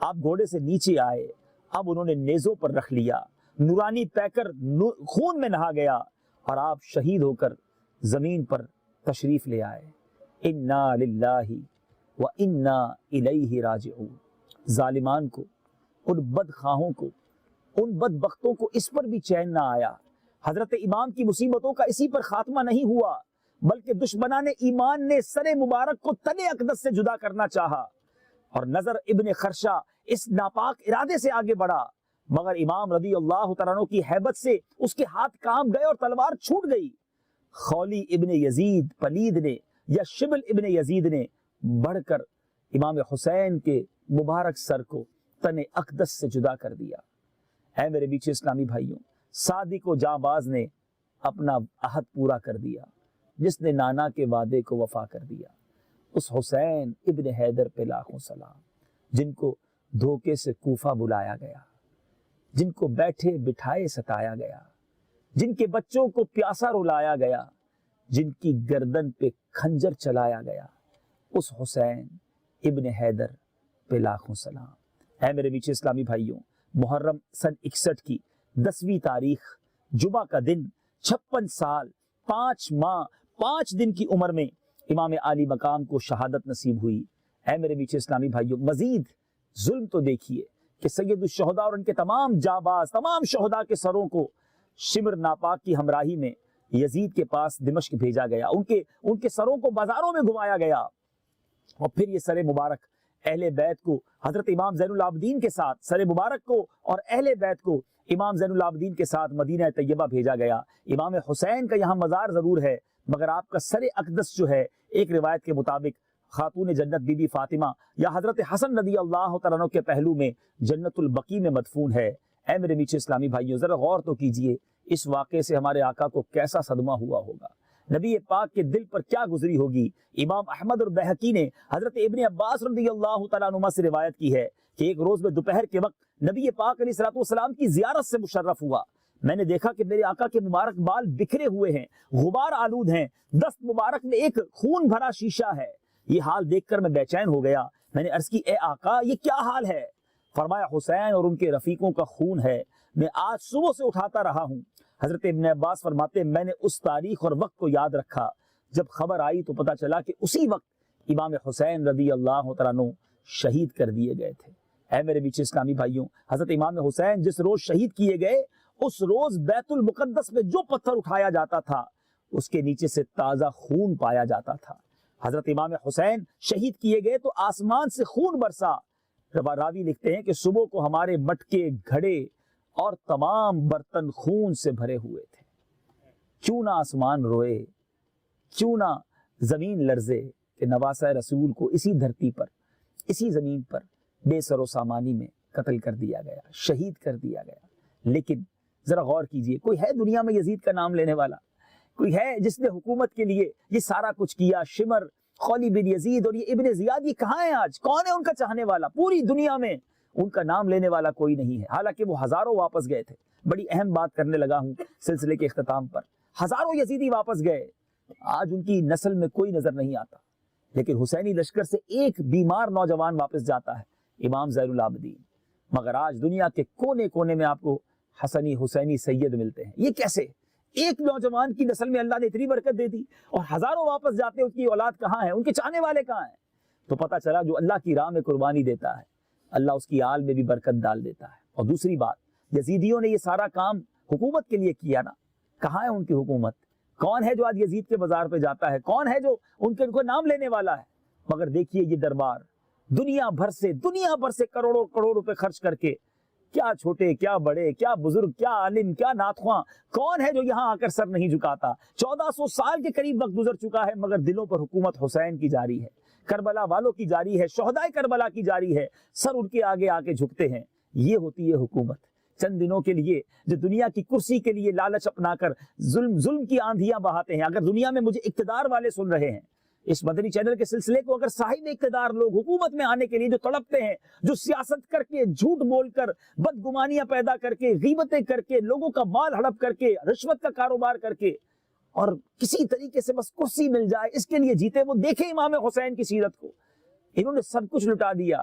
آپ گھوڑے سے نیچے آئے, اب انہوں نے نیزوں پر رکھ لیا, نورانی پیکر خون میں نہا گیا اور آپ شہید ہو کر زمین پر تشریف لے آئے. انا للہ و انا الیہ راجعون. ظالمان کو, ان بدخواہوں کو, ان بدبختوں کو اس پر بھی چین نہ آیا. حضرت امام کی مصیبتوں کا اسی پر خاتمہ نہیں ہوا, بلکہ دشمنان ایمان نے سر مبارک کو تن اقدس سے جدا کرنا چاہا اور نظر ابن خرشہ اس ناپاک ارادے سے آگے بڑھا, مگر امام رضی اللہ تعالیٰ عنہ کی ہیبت سے اس کے ہاتھ کانپ گئے اور تلوار چھوٹ گئی. خولی ابن یزید پلید نے یا شبل ابن یزید نے بڑھ کر امام حسین کے مبارک سر کو تن اقدس سے جدا کر دیا. اے میرے بیچے اسلامی بھائیوں, صادق و جانباز نے اپنا عہد پورا کر دیا, جس نے نانا کے وعدے کو وفا کر دیا. اس حسین ابن حیدر پہ لاکھوں سلام, جن کو دھوکے سے کوفہ بلایا گیا, جن کو بیٹھے بٹھائے ستایا گیا, جن کے بچوں کو پیاسا رلایا گیا, جن کی گردن پہ کھنجر چلایا گیا. اس حسین ابن حیدر پہ لاکھوں سلام. اے میرے بیچے اسلامی بھائیوں, محرم سن 61 کی 10ویں تاریخ جمعہ کا دن 56 سال 5 ماہ 5 دن کی عمر میں امام عالی مقام کو شہادت نصیب ہوئی. اے میرے بیچے اسلامی بھائیوں, مزید ظلم تو دیکھیے کہ سید الشہداء اور ان کے تمام جانباز, تمام شہداء کے سروں کو شمر ناپاک کی ہمراہی میں یزید کے پاس دمشق بھیجا گیا. ان کے سروں کو بازاروں میں گھمایا گیا اور پھر یہ سر مبارک اہل بیت کو حضرت امام زین العابدین کے ساتھ, سر مبارک کو اور اہل بیت کو امام زین العابدین کے ساتھ مدینہ طیبہ بھیجا گیا. امام حسین کا یہاں مزار ضرور ہے, مگر آپ کا سر اقدس جو ہے ایک روایت کے مطابق خاتون جنت بی بی فاطمہ یا حضرت حسن رضی اللہ تعالیٰ عنہ کے پہلو میں جنت البقیع میں مدفون ہے. اے میرے میٹھے اسلامی بھائیوں, ذرا غور تو کیجئے اس واقعے سے ہمارے آقا کو کیسا صدمہ ہوا ہوگا, نبی پاک کے دل پر کیا گزری ہوگی. امام احمد اور بہقی نے حضرت ابن عباس رضی اللہ تعالیٰ عنہ سے روایت کی ہے کہ ایک روز میں دوپہر کے وقت نبی پاک علیہ الصلوۃ والسلام کی زیارت سے مشرف ہوا. میں نے دیکھا کہ میرے آقا کے مبارک بال بکھرے ہوئے ہیں, غبار آلود ہیں, دست مبارک میں ایک خون بھرا شیشہ ہے. یہ حال دیکھ کر میں بے چین ہو گیا. میں نے عرض کی, اے آقا یہ کیا حال ہے؟ فرمایا, حسین اور ان کے رفیقوں کا خون ہے, میں آج صبح سے اٹھاتا رہا ہوں. حضرت ابن عباس فرماتے, میں نے اس تاریخ اور وقت کو یاد رکھا, جب خبر آئی تو پتا چلا کہ اسی وقت امام حسین رضی اللہ تعالیٰ عنہ شہید کر دیے گئے تھے. اے میرے بیچے اسلامی بھائیوں, حضرت امام حسین جس روز شہید کیے گئے, اس روز بیت المقدس میں جو پتھر اٹھایا جاتا تھا اس کے نیچے سے تازہ خون پایا جاتا تھا. حضرت امام حسین شہید کیے گئے تو آسمان سے خون برسا. راوی لکھتے ہیں کہ صبح کو ہمارے مٹکے, گھڑے اور تمام برتن خون سے بھرے ہوئے تھے. کیوں نہ آسمان روئے, کیوں نہ زمین لرزے کہ نواسہ رسول کو اسی دھرتی پر, اسی زمین پر بے سر و سامانی میں قتل کر دیا گیا, شہید کر دیا گیا. لیکن ذرا غور کیجئے, کوئی ہے دنیا میں یزید کا نام لینے والا؟ کوئی ہے جس نے حکومت کے لیے یہ سارا کچھ کیا؟ شمر, خولی بن یزید اور یہ ابن زیاد, یہ کہاں ہیں آج؟ کون ہے ان کا چاہنے والا؟ پوری دنیا میں ان کا نام لینے والا کوئی نہیں ہے, حالانکہ وہ ہزاروں واپس گئے تھے. بڑی اہم بات کرنے لگا ہوں سلسلے کے اختتام پر. ہزاروں یزیدی واپس گئے, آج ان کی نسل میں کوئی نظر نہیں آتا. لیکن حسینی لشکر سے ایک بیمار نوجوان واپس جاتا ہے, امام زین العابدین. مگر آج دنیا کے کونے کونے میں آپ کو حسنی حسینی سید ملتے ہیں. یہ کیسے؟ ایک نوجوان کی نسل میں اللہ نے اتنی برکت دے دی اور ہزاروں واپس جاتے ہیں. ان کی اولاد کہاں ہے؟ ان کے چاہنے والے کہاں ہیں؟ تو پتہ چلا جو اللہ کی راہ میں قربانی دیتا ہے اللہ اس کی آل میں بھی برکت ڈال دیتا ہے. اور دوسری بات, یزیدیوں نے یہ سارا کام حکومت کے لیے کیا نا, کہاں ہے ان کی حکومت؟ کون ہے جو آج یزید کے بازار پہ جاتا ہے؟ کون ہے جو ان کو نام لینے والا ہے؟ مگر دیکھیے یہ دربار دنیا بھر سے کروڑوں روپے خرچ کر کے, کیا چھوٹے, کیا بڑے, کیا بزرگ, کیا عالم, کیا ناتخواں, کون ہے جو یہاں آ کر سر نہیں جھکاتا؟ 1400 سال کے قریب وقت گزر چکا ہے مگر دلوں پر حکومت حسین کی جاری ہے, کربلا والوں کی جاری ہے, شہدائے کربلا کی جاری ہے. سر ان کے آگے آ کے جھکتے ہیں. یہ ہوتی ہے حکومت. چند دنوں کے لیے جو دنیا کی کرسی کے لیے لالچ اپنا کر ظلم کی آندھیاں بہاتے ہیں. اگر دنیا میں مجھے اقتدار والے سن رہے ہیں, اس مدنی چینل کے سلسلے کو اگر صاحب اقتدار لوگ حکومت میں آنے کے لیے جو تڑپتے ہیں, جو سیاست کر کے, جھوٹ بول کر, بدگمانیاں پیدا کر کے, غیبتیں کر کے, لوگوں کا مال ہڑپ کر کے, رشوت کا کاروبار کر کے اور کسی طریقے سے بس کرسی مل جائے اس کے لیے جیتے, وہ دیکھیں امام حسین کی سیرت کو. انہوں نے سب کچھ لٹا دیا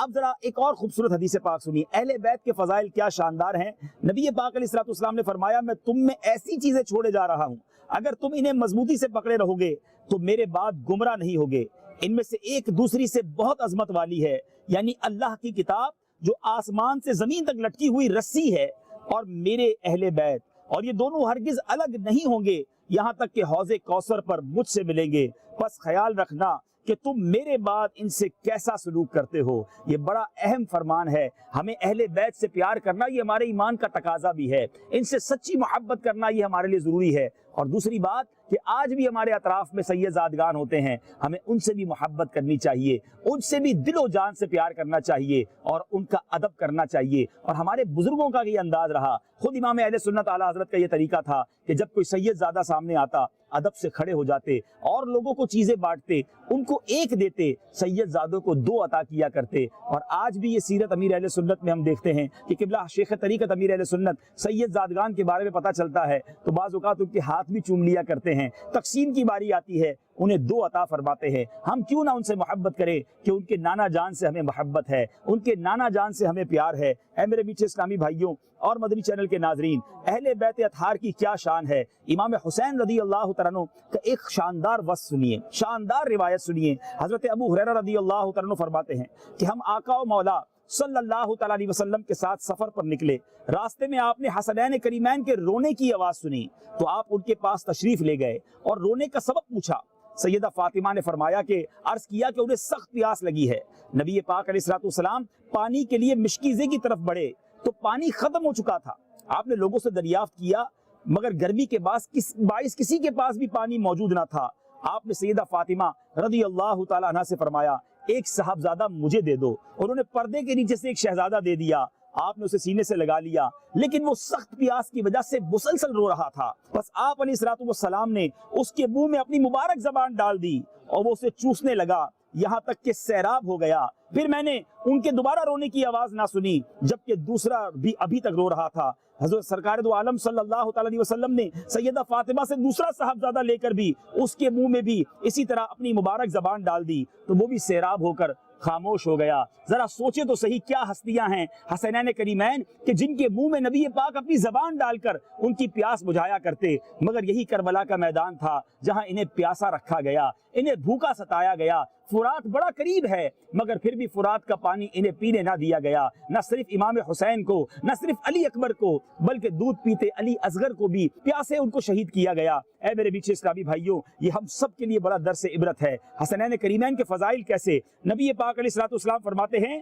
اب ذرا ایک اور خوبصورت حدیث پاک سنیے، اہل بیت کے فضائل کیا شاندار ہیں۔ نبی پاک علیہ الصلوۃ والسلام نے فرمایا میں تم میں ایسی چیزیں چھوڑے جا رہا ہوں، اگر تم انہیں مضبوطی سے پکڑے رہو گے تو میرے بعد گمراہ نہیں ہوگے۔ ان میں سے ایک دوسری سے بہت عظمت والی ہے، یعنی اللہ کی کتاب جو آسمان سے زمین تک لٹکی ہوئی رسی ہے، اور میرے اہل بیت، اور یہ دونوں ہرگز الگ نہیں ہوں گے یہاں تک کہ حوض کوثر پر مجھ سے ملیں گے۔ پس خیال رکھنا کہ تم میرے بعد ان سے کیسا سلوک کرتے ہو۔ یہ بڑا اہم فرمان ہے، ہمیں اہل بیت سے پیار کرنا یہ ہمارے ایمان کا تقاضا بھی ہے، ان سے سچی محبت کرنا یہ ہمارے لیے ضروری ہے۔ اور دوسری بات کہ آج بھی ہمارے اطراف میں سید زادگان ہوتے ہیں، ہمیں ان سے بھی محبت کرنی چاہیے، ان سے بھی دل و جان سے پیار کرنا چاہیے اور ان کا ادب کرنا چاہیے۔ اور ہمارے بزرگوں کا یہ انداز رہا، خود امام اہل سنت اعلیٰ حضرت کا یہ طریقہ تھا کہ جب کوئی سید زادہ سامنے آتا ادب سے کھڑے ہو جاتے اور لوگوں کو چیزیں بانٹتے، ان کو ایک دیتے، سید زادوں کو دو عطا کیا کرتے۔ اور آج بھی یہ سیرت امیر اہل سنت میں ہم دیکھتے ہیں کہ قبلہ شیخ طریقت امیر اہل سنت سید زادگان کے بارے میں پتہ چلتا ہے تو بعض اوقات ان کے ہاتھ بھی چوم لیا کرتے ہیں، تقسیم کی باری آتی ہے انہیں دو عطا فرماتے ہیں۔ ہم کیوں نہ ان سے محبت کریں کہ ان کے نانا جان سے ہمیں محبت ہے، ان کے نانا جان سے ہمیں پیار ہے۔ اے میرے میٹھے اسلامی بھائیوں اور مدنی چینل کے ناظرین، اہل بیت اطہار کی کیا شان ہے۔ امام حسین رضی اللہ تعالیٰ عنہ کا ایک شاندار وصف سنیے، شاندار روایت سنیے۔ حضرت ابو ہریرہ رضی اللہ تعالیٰ عنہ فرماتے ہیں کہ ہم آقا و مولا صلی اللہ تعالیٰ علیہ وسلم کے ساتھ سفر پر نکلے، راستے میں آپ نے حسنین کریمین کے رونے کی آواز سنی تو آپ ان کے پاس تشریف لے گئے اور رونے کا سبب پوچھا۔ سیدہ فاطمہ نے فرمایا کہ عرض کیا کہ انہیں سخت پیاس لگی ہے۔ نبی پاک علیہ الصلوۃ والسلام پانی کے لیے مشکیزے کی طرف بڑھے تو پانی ختم ہو چکا تھا۔ آپ نے لوگوں سے دریافت کیا مگر گرمی کے باعث کسی کے پاس بھی پانی موجود نہ تھا۔ آپ نے سیدہ فاطمہ رضی اللہ تعالیٰ عنہ سے فرمایا ایک صاحبزادہ مجھے دے دو۔ انہوں نے پردے کے نیچے سے ایک شہزادہ دے دیا، آپ نے اسے سینے سے لگا لیا، لیکن وہ سخت پیاس کی وجہ سے مسلسل رو رہا تھا۔ بس آپ علیہ الصلوۃ والسلام نے اس کے منہ میں اپنی مبارک زبان ڈال دی اور وہ اسے چوسنے لگا یہاں تک کہ سیراب ہو گیا۔ پھر میں نے ان کے دوبارہ رونے کی آواز نہ سنی جبکہ دوسرا بھی ابھی تک رو رہا تھا۔ حضرت سرکار دو عالم صلی اللہ تعالیٰ علیہ وسلم نے سیدہ فاطمہ سے دوسرا صاحبزادہ لے کر بھی اس کے منہ میں بھی اسی طرح اپنی مبارک زبان ڈال دی تو وہ بھی سیراب ہو کر خاموش ہو گیا۔ ذرا سوچے تو صحیح کیا ہستیاں ہیں حسنین کریمین کہ جن کے منہ میں نبی پاک اپنی زبان ڈال کر ان کی پیاس بجھایا کرتے، مگر یہی کربلا کا میدان تھا جہاں انہیں پیاسا رکھا گیا، انہیں بھوکا ستایا گیا۔ فرات بڑا قریب ہے مگر پھر بھی فرات کا پانی انہیں پینے نہ دیا گیا، نہ صرف امام حسین کو، نہ صرف علی اکبر کو، بلکہ دودھ پیتے علی اصغر کو بھی پیاسے ان کو شہید کیا گیا۔ اے میرے میٹھے اسلامی بھائیوں، یہ ہم سب کے لیے بڑا درس عبرت ہے۔ حسنین کریمین کے فضائل کیسے، نبی پاک علیہ الصلوۃ والسلام فرماتے ہیں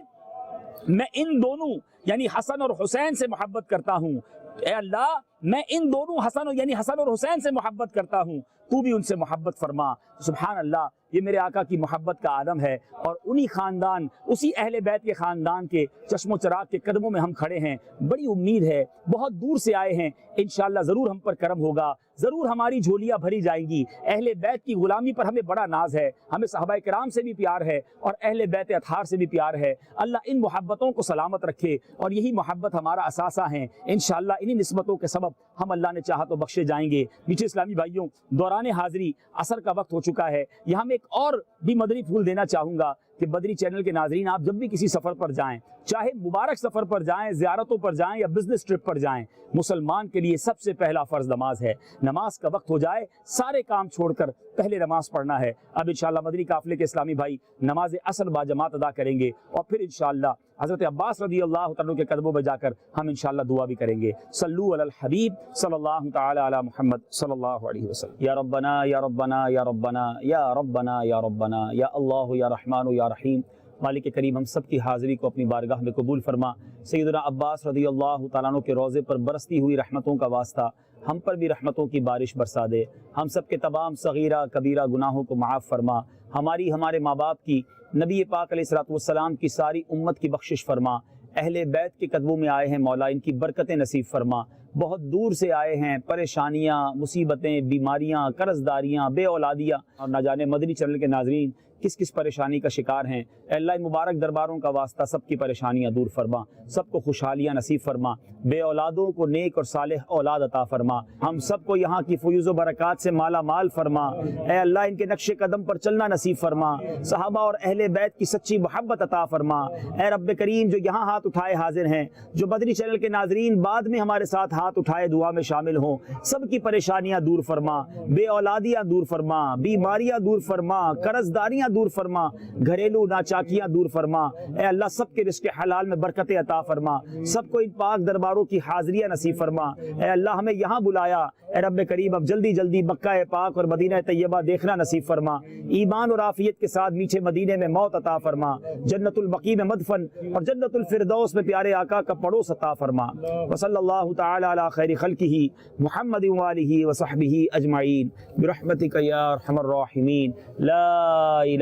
میں ان دونوں یعنی حسن اور حسین سے محبت کرتا ہوں، اے اللہ میں ان دونوں یعنی حسن اور حسین سے محبت کرتا ہوں، تو بھی ان سے محبت فرما۔ سبحان اللہ، یہ میرے آقا کی محبت کا عالم ہے اور انہی خاندان، اسی اہل بیت کے خاندان کے چشم و چراغ کے قدموں میں ہم کھڑے ہیں۔ بڑی امید ہے، بہت دور سے آئے ہیں، انشاءاللہ ضرور ہم پر کرم ہوگا، ضرور ہماری جھولیاں بھری جائیں گی۔ اہل بیت کی غلامی پر ہمیں بڑا ناز ہے، ہمیں صحابہ کرام سے بھی پیار ہے اور اہل بیت اطہار سے بھی پیار ہے۔ اللہ ان محبتوں کو سلامت رکھے اور یہی محبت ہمارا اثاثہ ہیں۔ انشاءاللہ انہی نسبتوں کے سبب ہم اللہ نے چاہا تو بخشے جائیں گے۔ میٹھے اسلامی بھائیوں، دوران حاضری عصر کا وقت ہو چکا ہے۔ یہاں میں ایک اور بھی مدنی پھول دینا چاہوں گا کہ بدری چینل کے ناظرین، آپ جب بھی کسی سفر پر جائیں، چاہے مبارک سفر پر جائیں، زیارتوں پر جائیں یا بزنس ٹرپ پر جائیں، مسلمان کے لیے سب سے پہلا فرض نماز ہے۔ نماز کا وقت ہو جائے سارے کام چھوڑ کر پہلے نماز پڑھنا ہے۔ اب انشاءاللہ مدنی قافلے کے اسلامی بھائی نماز عصر باجماعت ادا کریں گے اور پھر انشاءاللہ حضرت عباس رضی اللہ تعالیٰ کے قدموں میں جا کر ہم انشاءاللہ دعا بھی کریں گے۔ صلو علی الحبیب صلی اللہ تعالی علی محمد صلی اللہ علیہ وسلم۔ یا ربنا یا ربنا یا ربنا یا ربنا یا ربنا یا اللہ یا رحمان یا رحیم۔ مالک کریم ہم سب کی حاضری کو اپنی بارگاہ میں قبول فرما۔ سیدنا عباس رضی اللہ تعالیٰ عنہ کے روضے پر برستی ہوئی رحمتوں کا واسطہ ہم پر بھی رحمتوں کی بارش برسا دے۔ ہم سب کے تمام صغیرہ کبیرہ گناہوں کو معاف فرما۔ ہمارے ماں باپ کی، نبی پاک علیہ الصلوۃ والسلام کی ساری امت کی بخشش فرما۔ اہل بیت کے قدموں میں آئے ہیں مولا، ان کی برکتیں نصیب فرما۔ بہت دور سے آئے ہیں، پریشانیاں، مصیبتیں، بیماریاں، قرض داریاں، بے اولادیاں، اور نہ جانے مدنی چینل کے ناظرین کس کس پریشانی کا شکار ہیں۔ اے اللہ ان مبارک درباروں کا واسطہ سب کی پریشانیاں دور فرما، سب کو خوشحالیاں نصیب فرما، بے اولادوں کو نیک اور صالح اولاد عطا فرما، ہم سب کو یہاں کی فیوز و برکات سے مالا مال فرما۔ اے اللہ ان کے نقش قدم پر چلنا نصیب فرما، صحابہ اور اہل بیت کی سچی محبت عطا فرما۔ اے رب کریم جو یہاں ہاتھ اٹھائے حاضر ہیں، جو مدنی چینل کے ناظرین بعد میں ہمارے ساتھ ہاتھ اٹھائے دعا میں شامل ہوں، سب کی پریشانیاں دور فرما، بے اولادیاں دور فرما، بیماریاں دور فرما، قرض داریاں دور فرما، گھریلو ناچاکیاں دور فرما۔ اے اللہ سب کے رزق حلال میں برکت عطا فرما، سب کو ان پاک درباروں کی حاضریاں نصیب فرما۔ اے اللہ ہمیں یہاں بلایا، اے رب کریم اب جلدی جلدی مکہ پاک اور مدینہ طیبہ دیکھنا نصیب فرما، ایمان اور عافیت کے ساتھ میٹھے مدینے میں موت عطا فرما، جنت البقیع میں مدفن اور جنت الفردوس میں پیارے آقا کا پڑوس عطا فرما۔ وصلی اللہ تعالی علی خیر خلقہ محمد وآلہ وصحبہ اجمعین برحمتک یا ارحم الراحمین۔ لا الہ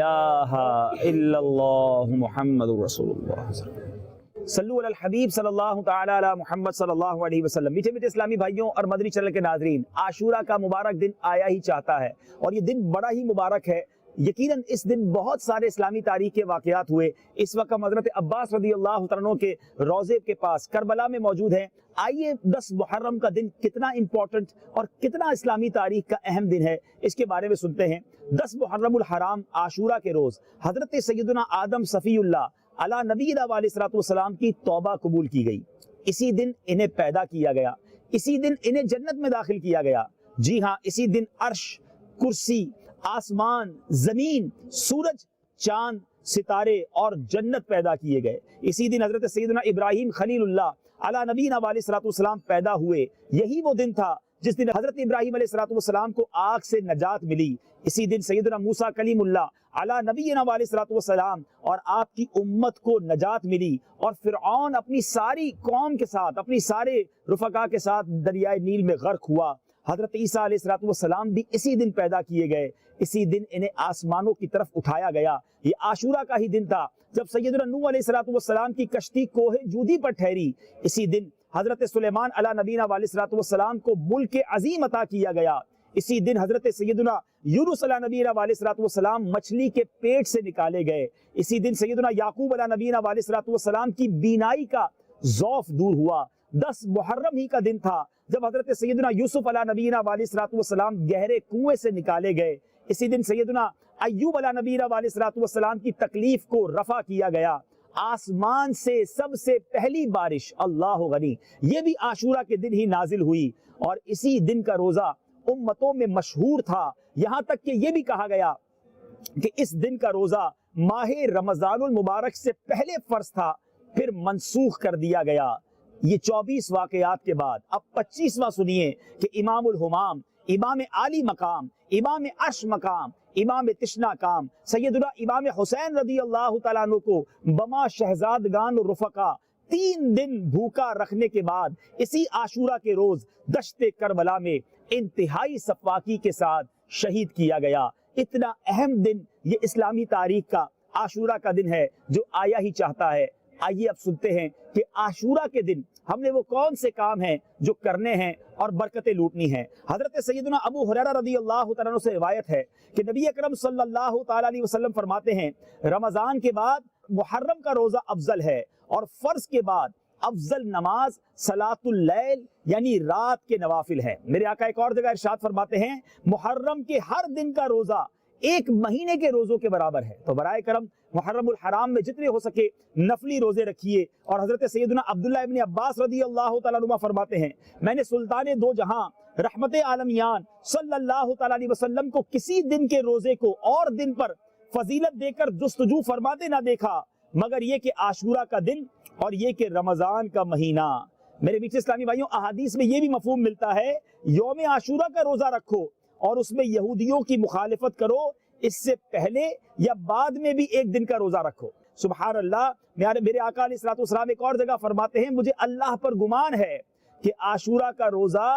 الا اللہ محمد رسول اللہ۔ صلو علی الحبیب صلی اللہ تعالی علی محمد صلی اللہ علیہ وسلم۔ میٹھے میٹھے اسلامی بھائیوں اور مدنی چینل کے ناظرین، عاشورہ کا مبارک دن آیا ہی چاہتا ہے اور یہ دن بڑا ہی مبارک ہے۔ یقیناً اس دن بہت سارے اسلامی تاریخ کے واقعات ہوئے۔ اس وقت ہم حضرت عباس رضی اللہ تعالیٰ عنہ کے روضے کے پاس کربلا میں موجود ہیں۔ آئیے 10 محرم کا دن کتنا امپورٹنٹ اور کتنا اسلامی تاریخ کا اہم دن ہے اس کے بارے میں سنتے ہیں۔ 10 محرم الحرام عاشورہ کے روز حضرت سیدنا آدم صفی اللہ علی نبینا علیہ السلام کی توبہ قبول کی گئی۔ اسی دن انہیں پیدا کیا گیا، اسی دن انہیں جنت میں داخل کیا گیا۔ جی ہاں، اسی دن عرش، کرسی، آسمان، زمین، سورج، چاند، ستارے اور جنت پیدا کیے گئے۔ اسی دن حضرت سیدنا ابراہیم خلیل اللہ علی نبینا علیہ السلام پیدا ہوئے۔ یہی وہ دن تھا جس دن حضرت ابراہیم علیہ السلام کو آگ سے نجات ملی۔ اسی دن سیدنا موسیٰ کلیم اللہ علی نبینا علیہ السلام اور آپ کی امت کو نجات ملی، اور فرعون اپنی ساری قوم کے ساتھ، اپنی سارے رفقا کے ساتھ دریائے نیل میں غرق ہوا۔ حضرت عیسیٰ علیہ السلام بھی اسی دن پیدا کیے گئے، اسی دن انہیں آسمانوں کی طرف اٹھایا گیا۔ یہ عاشورہ کا ہی دن تھا جب سیدنا نوح علیہ السلام کی کشتی کوہ جودی پر ٹھہری۔ اسی دن حضرت سلیمان علی نبینا علیہ السلام کو ملک عظیم عطا کیا گیا۔ اسی دن حضرت سیدنا یونس علی نبینا علیہ السلام مچھلی کے پیٹ سے نکالے گئے۔ اسی دن سیدنا یعقوب علی نبینا علیہ السلام کی بینائی کا ضعف دور ہوا۔ 10 محرم ہی کا دن تھا جب حضرت سیدنا یوسف علی نبینا علیہ السلام گہرے کنویں سے نکالے گئے۔ اسی دن سیدنا ایوب علی نبینا علیہ السلام کی تکلیف کو رفع کیا گیا۔ آسمان سے سب سے پہلی بارش اللہ غنی یہ بھی عاشورہ کے دن ہی نازل ہوئی، اور اسی دن کا روزہ امتوں میں مشہور تھا، یہاں تک کہ یہ بھی کہا گیا کہ اس دن کا روزہ ماہ رمضان المبارک سے پہلے فرض تھا، پھر منسوخ کر دیا گیا۔ یہ 24 واقعات کے بعد اب 25واں سنیے کہ امام الہمام، امام عالی مقام، امام عرش مقام، امام تشنا کام سیدنا امام حسین رضی اللہ تعالیٰ عنہ کو بما شہزادگان و رفقا 3 دن بھوکا رکھنے کے بعد اسی عاشورہ کے روز دشت کربلا میں انتہائی صفاکی کے ساتھ شہید کیا گیا۔ اتنا اہم دن یہ اسلامی تاریخ کا عاشورہ کا دن ہے جو آیا ہی چاہتا ہے۔ آئیے اب سنتے ہیں کہ عاشورہ کے دن ہم نے وہ کون سے کام ہیں جو کرنے ہیں اور برکتیں لوٹنی ہیں۔ حضرت سیدنا ابو ہریرہ رضی اللہ تعالیٰ عنہ سے روایت ہے کہ نبی اکرم صلی اللہ تعالیٰ علیہ وسلم فرماتے ہیں رمضان کے بعد محرم کا روزہ افضل ہے، اور فرض کے بعد افضل نماز صلاۃ اللیل یعنی رات کے نوافل ہے۔ میرے آقا ایک اور جگہ ارشاد فرماتے ہیں محرم کے ہر دن کا روزہ 1 مہینے کے روزوں کے برابر ہے۔ تو برائے کرم محرم الحرام میں جتنے ہو سکے نفلی روزے رکھیے۔ اور حضرت سیدنا عبداللہ ابن عباس رضی اللہ تعالیٰ عنہ فرماتے ہیں میں نے سلطان دو جہاں رحمت عالمیان صلی اللہ تعالیٰ علیہ وسلم کو کسی دن کے روزے کو اور دن پر فضیلت دے کر جستجو فرماتے نہ دیکھا مگر یہ کہ عاشورہ کا دن اور یہ کہ رمضان کا مہینہ۔ میرے میٹھے اسلامی بھائیوں، احادیث میں یہ بھی مفہوم ملتا ہے یوم عاشورہ کا روزہ رکھو اور اس میں یہودیوں کی مخالفت کرو، اس سے پہلے یا بعد میں بھی 1 دن کا روزہ رکھو۔ سبحان اللہ، میرے آقا علیہ السلام ایک اور جگہ فرماتے ہیں مجھے اللہ پر گمان ہے کہ عاشورہ کا روزہ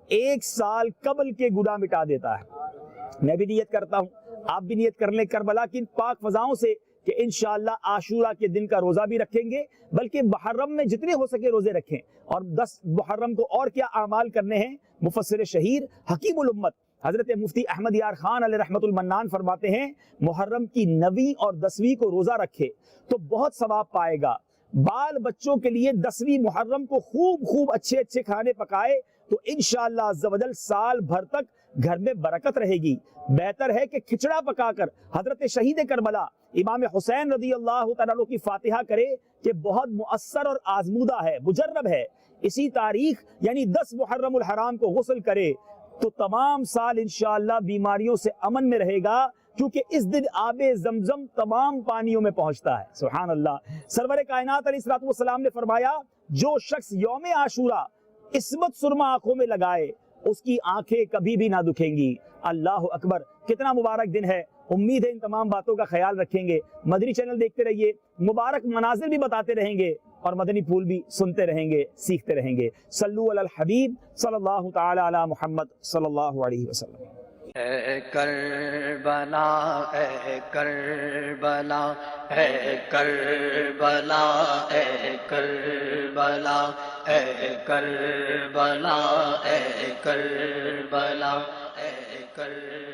1 سال قبل کے گناہ مٹا دیتا ہے۔ میں بھی نیت کرتا ہوں، آپ بھی نیت کر لیں کربلا کی پاک فضاؤں سے کہ انشاءاللہ عاشورہ کے دن کا روزہ بھی رکھیں گے، بلکہ محرم میں جتنے ہو سکے روزے رکھیں، اور 10 محرم کو اور کیا اعمال کرنے ہیں۔ مفسر شہیر حکیم الامت حضرت مفتی احمد یار خان علیہ رحمت المنان فرماتے ہیں محرم کی 9ویں اور 10ویں کو روزہ رکھے تو بہت ثواب پائے گا۔ بال بچوں کے لیے 10ویں محرم کو خوب اچھے اچھے کھانے پکائے تو انشاءاللہ عز و جل سال بھر تک گھر میں برکت رہے گی۔ بہتر ہے کہ کھچڑا پکا کر حضرت شہید کربلا امام حسین رضی اللہ تعالیٰ عنہ کی فاتحہ کرے کہ بہت مؤثر اور آزمودہ ہے، مجرب ہے۔ اسی تاریخ یعنی 10 محرم الحرام کو غسل کرے تو تمام سال انشاءاللہ بیماریوں سے امن میں رہے گا، کیونکہ اس دن آب زمزم تمام پانیوں میں پہنچتا ہے۔ سبحان اللہ۔ سرور کائنات علیہ الصلوۃ والسلام نے فرمایا جو شخص یوم عاشورہ عصمت سرما آنکھوں میں لگائے اس کی آنکھیں کبھی بھی نہ دکھیں گی۔ اللہ اکبر، کتنا مبارک دن ہے۔ امید ہے ان تمام باتوں کا خیال رکھیں گے۔ مدنی چینل دیکھتے رہیے، مبارک مناظر بھی بتاتے رہیں گے اور مدنی پھول بھی سنتے رہیں گے، سیکھتے رہیں گے۔ صلو علی الحبیب صلی اللہ تعالی علی محمد صلی اللہ علیہ وسلم۔ اے کربلا اے کربلا اے کربلا اے کربلا اے کربلا اے کربلا اے کربلا